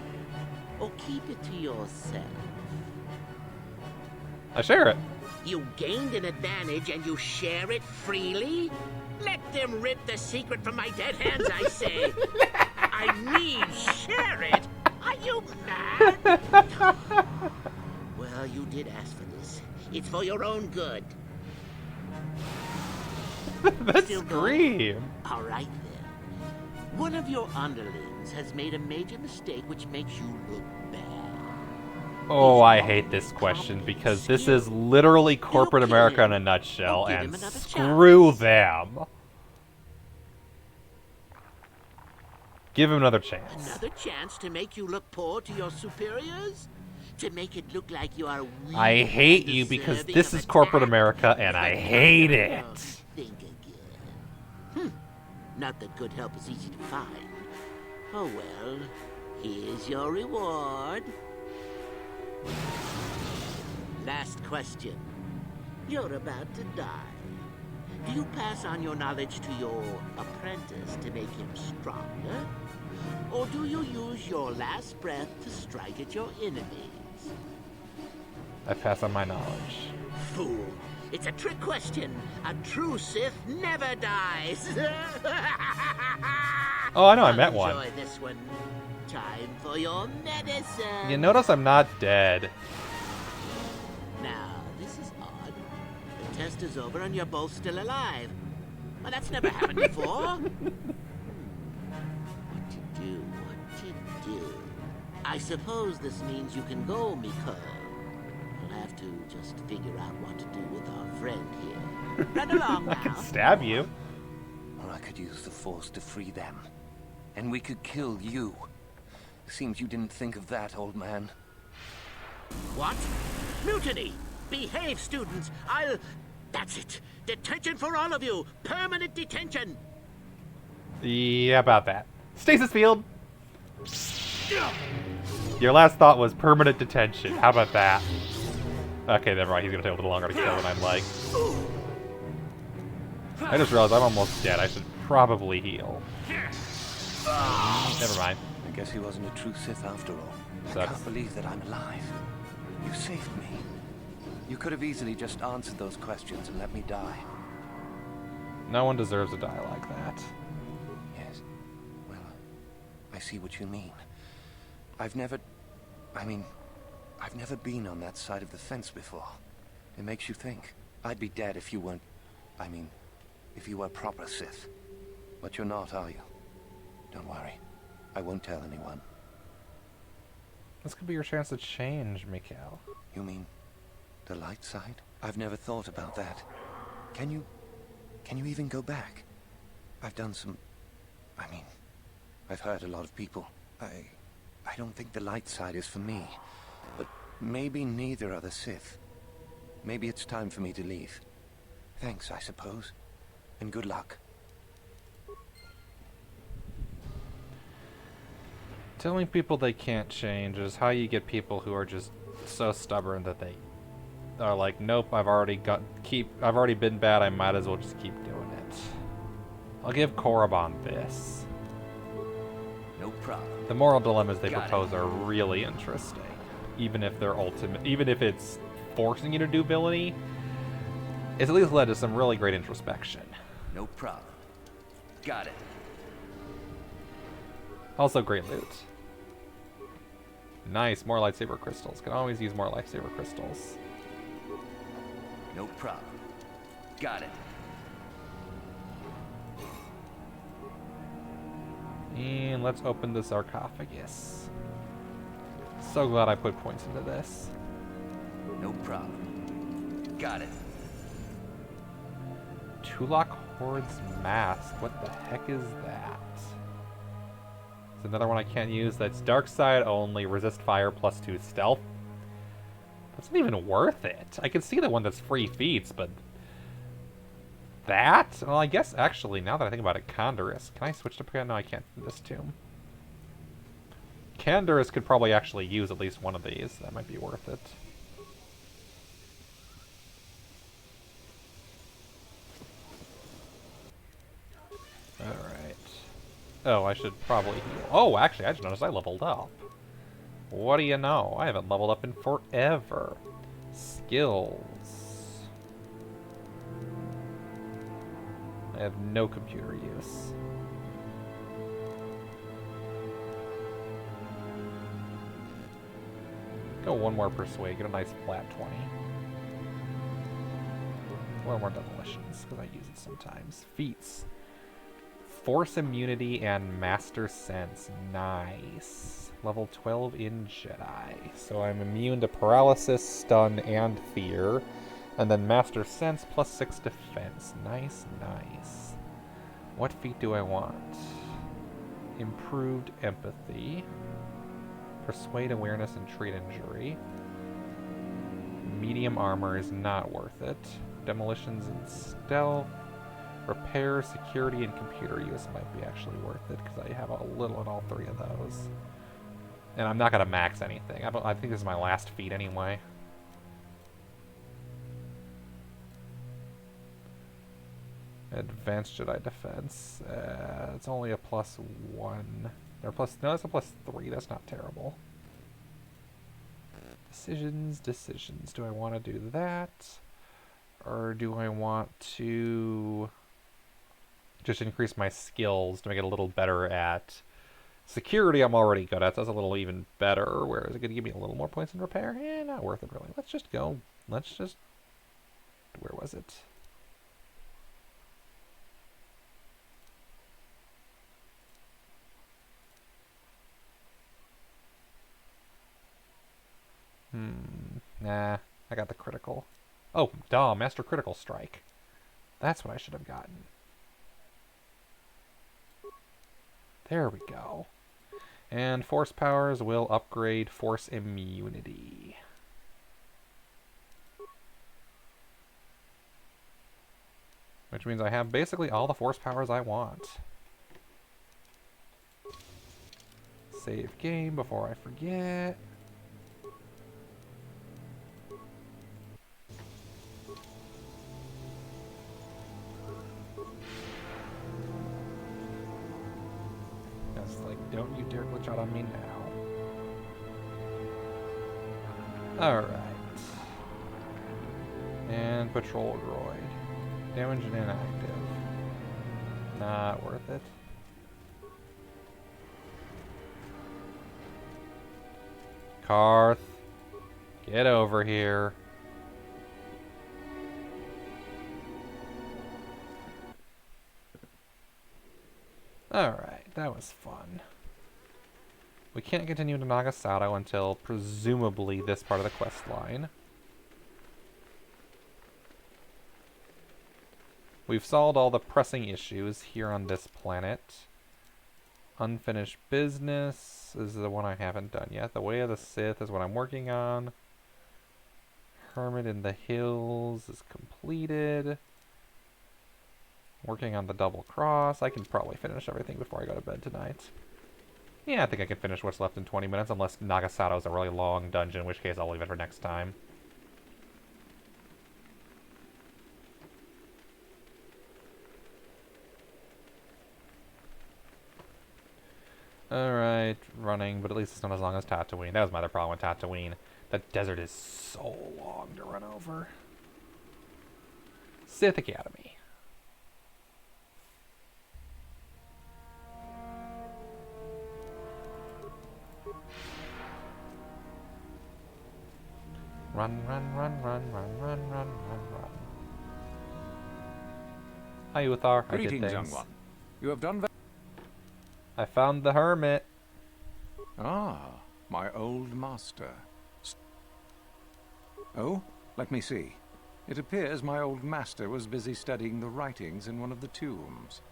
or keep it to yourself?
I share it.
You gained an advantage and you share it freely? Let them rip the secret from my dead hands, I say. I mean, share it. Are you mad? Well, you did ask for this. It's for your own good.
That
Still
scream.
going? All right, then. One of your underlings has made a major mistake which makes you look bad.
Oh, I hate this question because this is literally corporate America in a nutshell, and screw them. Give him another chance.
Another chance to make you look poor to your superiors? To make it look like you are weak
I hate
and
you because
deserving
this
of
is corporate America, and I hate it.
Think again. Not that good help is easy to find. Oh well, here's your reward. Last question. You're about to die. Do you pass on your knowledge to your apprentice to make him stronger? Or do you use your last breath to strike at your enemies?
I pass on my knowledge.
Fool. It's a trick question. A true Sith never dies.
Oh, I know, I met one.
Enjoy this one. Time for your medicine.
You notice I'm not dead.
Now, this is odd. The test is over and you're both still alive. Well, that's never happened before. What to do? What to do? I suppose this means you can go, Miko. We'll have to just figure out what to do with our friend here. Run along now.
I can stab you.
Or I could use the Force to free them. And we could kill you. Seems you didn't think of that, old man.
What? Mutiny! Behave, students! That's it! Detention for all of you! Permanent detention!
Yeah, about that. Stasis field! Your last thought was permanent detention. How about that? Okay, never mind. He's gonna take a little longer to kill than I'd like. I just realized I'm almost dead. I should probably heal. Never mind.
I guess he wasn't a true Sith after all.
Sucks.
I can't believe that I'm alive. You saved me. You could have easily just answered those questions and let me die.
No one deserves to die like that.
Yes. Well, I see what you mean. I've never been on that side of the fence before. It makes you think. I'd be dead if you weren't... if you were proper Sith. But you're not, are you? Don't worry. I won't tell anyone.
This could be your chance to change, Mikhail.
You mean the light side? I've never thought about that. Can you even go back? I've done some... I've hurt a lot of people. I don't think the light side is for me. But maybe neither are the Sith. Maybe it's time for me to leave. Thanks, I suppose. And good luck.
Telling people they can't change is how you get people who are just so stubborn that they are like, nope, I've already been bad, I might as well just keep doing it. I'll give Korriban this.
No problem.
The moral dilemmas they propose are really interesting. Even if it's forcing you to do ability, it's at least led to some really great introspection.
No problem. Got it.
Also great loot. Nice, more lightsaber crystals. Can always use more lightsaber crystals.
No problem. Got it.
And let's open the sarcophagus. So glad I put points into this.
No problem. Got it.
Tulak Horde's Mask. What the heck is that? It's another one I can't use. That's dark side only. Resist fire +2 stealth. That's not even worth it. I can see the one that's free feats, but... that? Well, I guess actually, now that I think about it, Condorus. Can I switch to... no, I can't in this tomb. Condorus could probably actually use at least one of these. That might be worth it. Alright. Oh, I should probably heal. Oh, actually, I just noticed I leveled up. What do you know? I haven't leveled up in forever. Skills. I have no computer use. Go one more persuade, get a nice flat 20. One more demolitions, because I use it sometimes. Feats. Force immunity and master sense. Nice. Level 12 in Jedi. So I'm immune to paralysis, stun, and fear. And then master sense +6 defense. Nice, nice. What feat do I want? Improved empathy. Persuade awareness and treat injury. Medium armor is not worth it. Demolitions and stealth. Repair, security, and computer use might be actually worth it, because I have a little in all three of those. And I'm not going to max anything. I think this is my last feat anyway. Advanced Jedi Defense. It's only a +1. Or no, that's a +3. That's not terrible. Decisions. Do I want to do that? Or do I want to just increase my skills to make it a little better at security? I'm already good at. That's a little even better. Where is it going to give me a little more points in repair? Not worth it really. Let's just go. Where was it? Nah, I got the critical. Oh, duh, Master Critical Strike. That's what I should have gotten. There we go. And Force Powers will upgrade Force Immunity. Which means I have basically all the Force Powers I want. Save game before I forget. Don't you dare glitch out on me now. Alright. And Patrol Droid. Damage and inactive. Not worth it. Karth. Get over here. Alright, that was fun. We can't continue to Nagasato until presumably this part of the quest line. We've solved all the pressing issues here on this planet. Unfinished Business is the one I haven't done yet. The Way of the Sith is what I'm working on. Hermit in the Hills is completed. Working on the Double Cross. I can probably finish everything before I go to bed tonight. Yeah, I think I can finish what's left in 20 minutes, unless Nagasato is a really long dungeon, in which case I'll leave it for next time. Alright, running, but at least it's not as long as Tatooine. That was my other problem with Tatooine. That desert is so long to run over. Sith Academy. Run, run, run, run, run, run, run, run, run. Hi, Uthar. I did
Greetings,
things.
young one. You have done very...
I found the hermit.
Ah, my old master. Oh, let me see. It appears my old master was busy studying the writings in one of the tombs.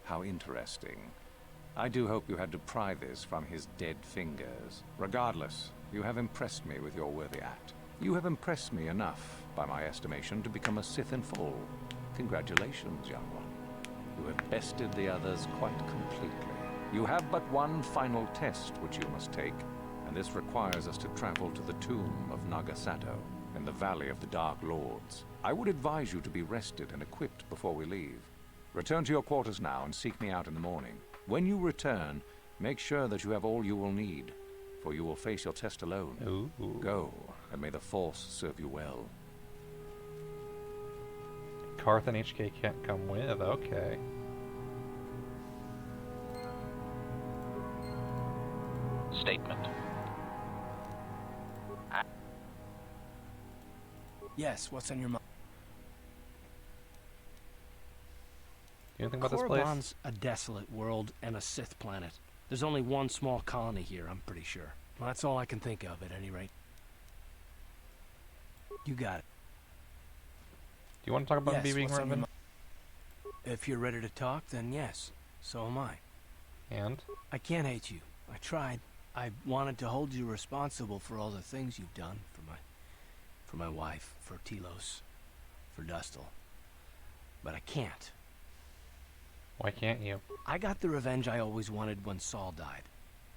How interesting. I do hope you had to pry this from his dead fingers. Regardless, you have impressed me with your worthy act. You have impressed me enough, by my estimation, to become a Sith in full. Congratulations, young one. You have bested the others quite completely. You have but one final test which you must take, and this requires us to travel to the tomb of Nagasato, in the Valley of the Dark Lords. I would advise you to be rested and equipped before we leave. Return to your quarters now and seek me out in the morning. When you return, make sure that you have all you will need, for you will face your test alone.
Ooh.
Go, and may the Force serve you well.
Karth and HK can't come with, okay.
Statement.
Yes, what's on your mind?
Anything about this place?
Korriban's a desolate world and a Sith planet. There's only one small colony here, I'm pretty sure. Well, that's all I can think of, at any rate. You got it.
Do you want to talk about
Yes,
me being
what's on your
Revan?
mind? If you're ready to talk, then yes. So am I.
And?
I can't hate you. I tried. I wanted to hold you responsible for all the things you've done for my wife, for Telos, for Dustil. But I can't.
Why can't you?
I got the revenge I always wanted when Saul died.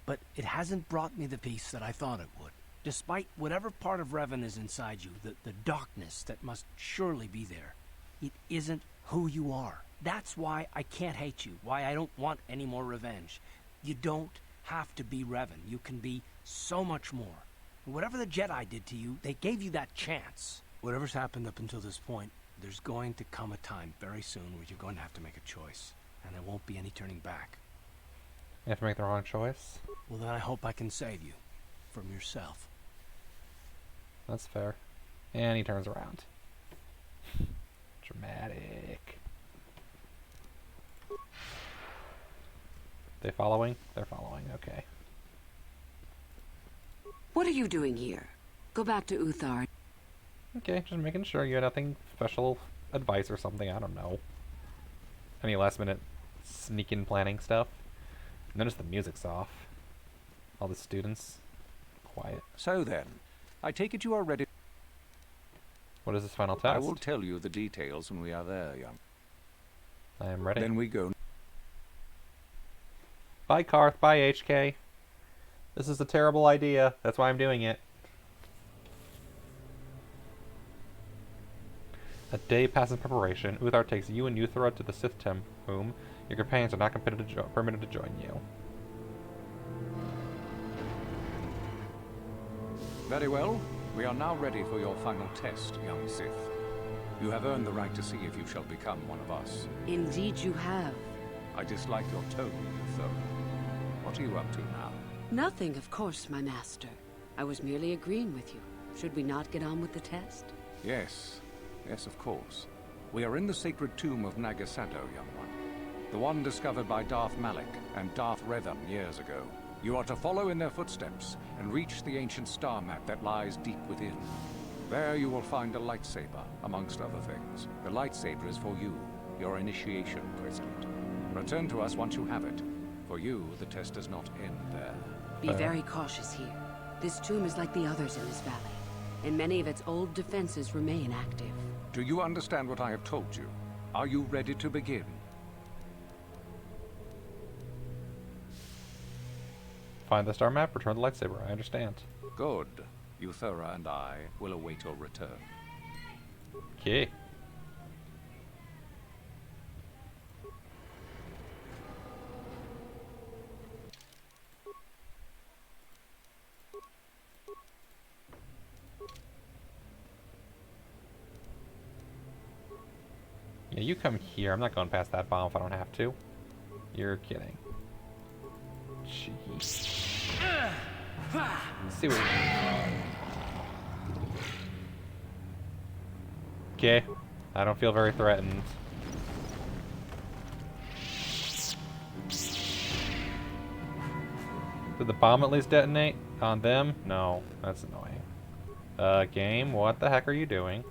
But it hasn't brought me the peace that I thought it would. Despite whatever part of Revan is inside you, the darkness that must surely be there, it isn't who you are. That's why I can't hate you, why I don't want any more revenge. You don't have to be Revan. You can be so much more. And whatever the Jedi did to you, they gave you that chance. Whatever's happened up until this point, there's going to come a time very soon where you're going to have to make a choice. And there won't be any turning back.
You have to make the wrong choice?
Well, then I hope I can save you. From yourself.
That's fair. And he turns around. Dramatic. They following? They're following, okay.
What are you doing here? Go back to Uthar.
Okay, just making sure you had nothing special advice or something, I don't know. Any last minute sneak-in planning stuff? Notice the music's off. All the students. Quiet.
So then, I take it you are ready.
What is this final test?
I will tell you the details when we are there, young.
I am ready.
Then we go.
Bye, Karth. Bye, HK. This is a terrible idea. That's why I'm doing it. A day passes in preparation. Uthar takes you and Euthra to the Sith Temple, whom your companions are not permitted to join you.
Very well. We are now ready for your final test, young Sith. You have earned the right to see if you shall become one of us.
Indeed you have.
I dislike your tone, though. What are you up to now?
Nothing, of course, my master. I was merely agreeing with you. Should we not get on with the test?
Yes. Yes, of course. We are in the sacred tomb of Nagasado, young one. The one discovered by Darth Malak and Darth Revan years ago. You are to follow in their footsteps and reach the ancient star map that lies deep within. There you will find a lightsaber, amongst other things. The lightsaber is for you, your initiation present. Return to us once you have it. For you, the test does not end there.
Be very cautious here. This tomb is like the others in this valley, and many of its old defenses remain active.
Do you understand what I have told you? Are you ready to begin?
Find the star map, return the lightsaber. I understand.
Good. Euthura and I will await your return.
Okay. Yeah, you come here. I'm not going past that bomb if I don't have to. You're kidding. Jeez. Let's see what Okay. I don't feel very threatened. Did the bomb at least detonate on them? No. That's annoying. Game, what the heck are you doing?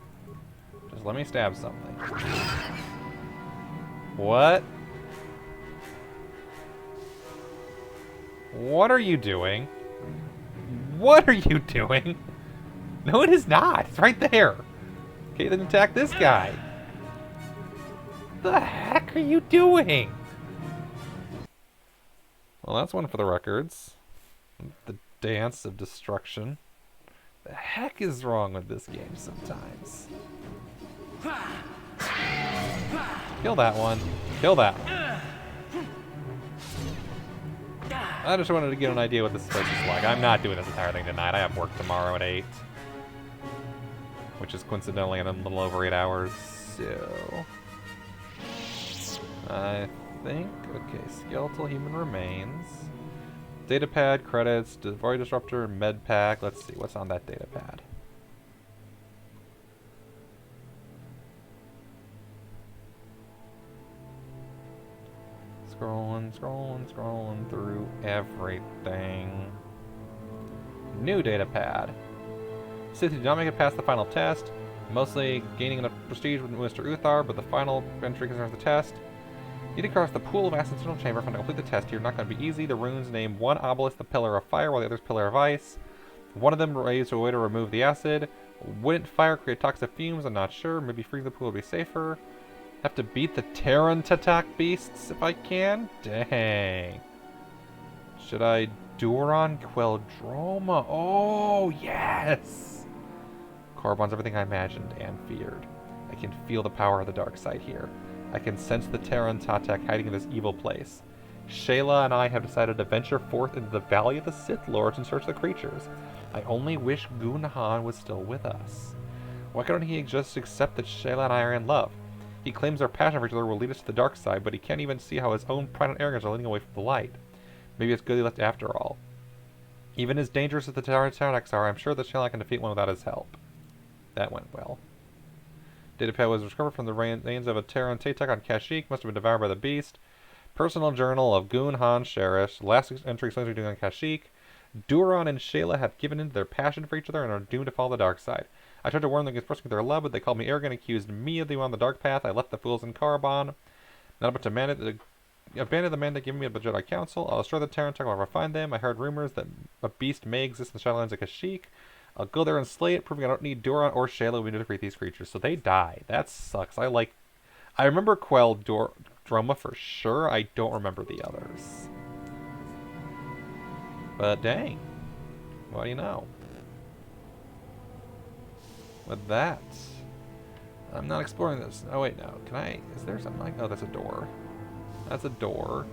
Just let me stab something. What? What are you doing? What are you doing? No, it is not. It's right there. Okay, then attack this guy. The heck are you doing? Well, that's one for the records. The dance of destruction. The heck is wrong with this game sometimes? Kill that one. Kill that one. I just wanted to get an idea what this place is like. I'm not doing this entire thing tonight. I have work tomorrow at 8. Which is coincidentally in a little over 8 hours. So... I think... Okay, skeletal human remains. Datapad, credits, Droid disruptor, med pack. Let's see, what's on that datapad? Scrolling through everything. New datapad. Sith did not make it past the final test, mostly gaining enough prestige with Mr. Uthar, but the final entry concerns the test. You need to cross the pool of ascensional chamber to complete the test here. Not going to be easy. The runes name one obelisk the pillar of fire, while the other's pillar of ice. One of them raised a way to remove the acid. Wouldn't fire create toxic fumes? I'm not sure. Maybe freeze the pool would be safer. Have to beat the Terran attack beasts if I can? Dang. Should I Duron Queldroma? Oh, yes! Korriban's everything I imagined and feared. I can feel the power of the dark side here. I can sense the Terran Tatak hiding in this evil place. Shayla and I have decided to venture forth into the Valley of the Sith Lords in search of the creatures. I only wish Gunhan was still with us. Why couldn't he just accept that Shayla and I are in love? He claims our passion for each other will lead us to the dark side, but he can't even see how his own pride and arrogance are leading away from the light. Maybe it's good he left after all. Even as dangerous as the Taranaks are, I'm sure that Shayla can defeat one without his help. That went well. Datapad was recovered from the remains of a Terran Tatak on Kashyyyk, must have been devoured by the beast. Personal journal of Gunhan Sherish. Last entry explains what we're doing on Kashyyyk. Duron and Shayla have given in to their passion for each other and are doomed to follow the dark side. I tried to warn them against pursuing their love, but they called me arrogant, accused me of being on the dark path. I left the fools in Korriban. Not about to abandon the mandate given me by the Jedi Council. I'll destroy the Terran Tech wherever I find them. I heard rumors that a beast may exist in the Shadowlands of Kashyyyk. I'll go there and slay it, proving I don't need Duron or Shayla to defeat these creatures. So they die. That sucks. I remember Queldroma for sure. I don't remember the others. But dang. What do you know? With that, I'm not exploring this. Oh wait, no. Can I? Is there something like? Oh, that's a door. That's a door.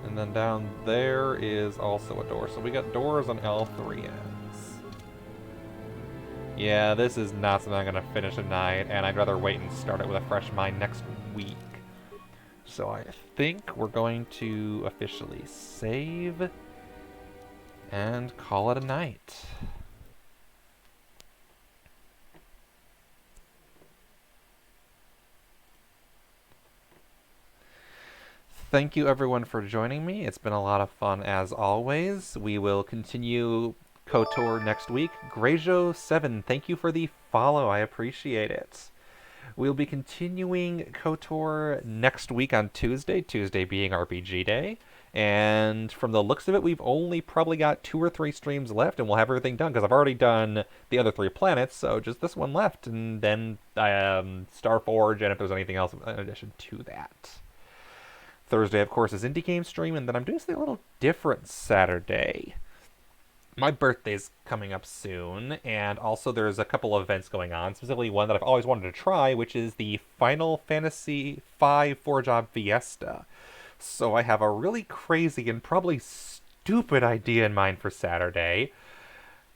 And then down there is also a door. So we got doors on all three ends. Yeah, this is not something I'm gonna finish tonight, and I'd rather wait and start it with a fresh mind next week. So I think we're going to officially save and call it a night. Thank you everyone for joining me. It's been a lot of fun as always. We will continue KotOR next week. Greyjo7, thank you for the follow. I appreciate it. We'll be continuing KotOR next week on Tuesday, Tuesday being RPG Day. And from the looks of it, we've only probably got 2 or 3 streams left, and we'll have everything done, because I've already done the other 3 planets, so just this one left, and then Starforge, and if there's anything else in addition to that. Thursday, of course, is Indie Game Stream, and then I'm doing something a little different Saturday. My birthday's coming up soon, and also there's a couple of events going on, specifically one that I've always wanted to try, which is the Final Fantasy V 4-Job Fiesta. So I have a really crazy and probably stupid idea in mind for Saturday,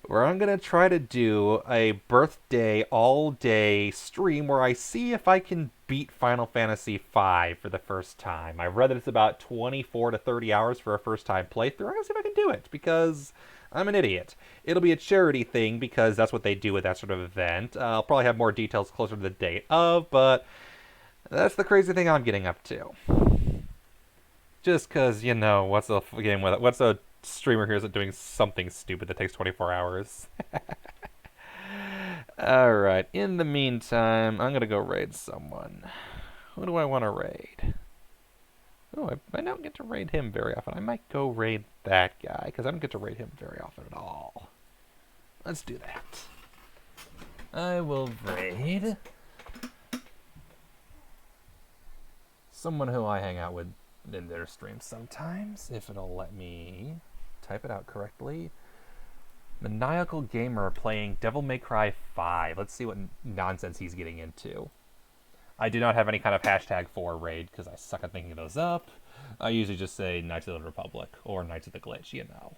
where I'm going to try to do a birthday all-day stream where I see if I can beat Final Fantasy V for the first time. I've read that it's about 24 to 30 hours for a first-time playthrough. I'm going to see if I can do it, because I'm an idiot. It'll be a charity thing, because that's what they do with that sort of event. I'll probably have more details closer to the date of, but that's the crazy thing I'm getting up to. Just because, you know, what's a streamer here is doing something stupid that takes 24 hours. Alright, in the meantime, I'm going to go raid someone. Who do I want to raid? Oh, I don't get to raid him very often. I might go raid that guy, because I don't get to raid him very often at all. Let's do that. I will raid someone who I hang out with in their streams sometimes, if it'll let me type it out correctly. Maniacal Gamer playing Devil May Cry 5. Let's see what nonsense he's getting into. I do not have any kind of hashtag for raid, because I suck at thinking those up. I usually just say Knights of the Republic, or Knights of the Glitch, you know.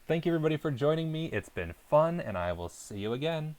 Thank you everybody for joining me. It's been fun, and I will see you again.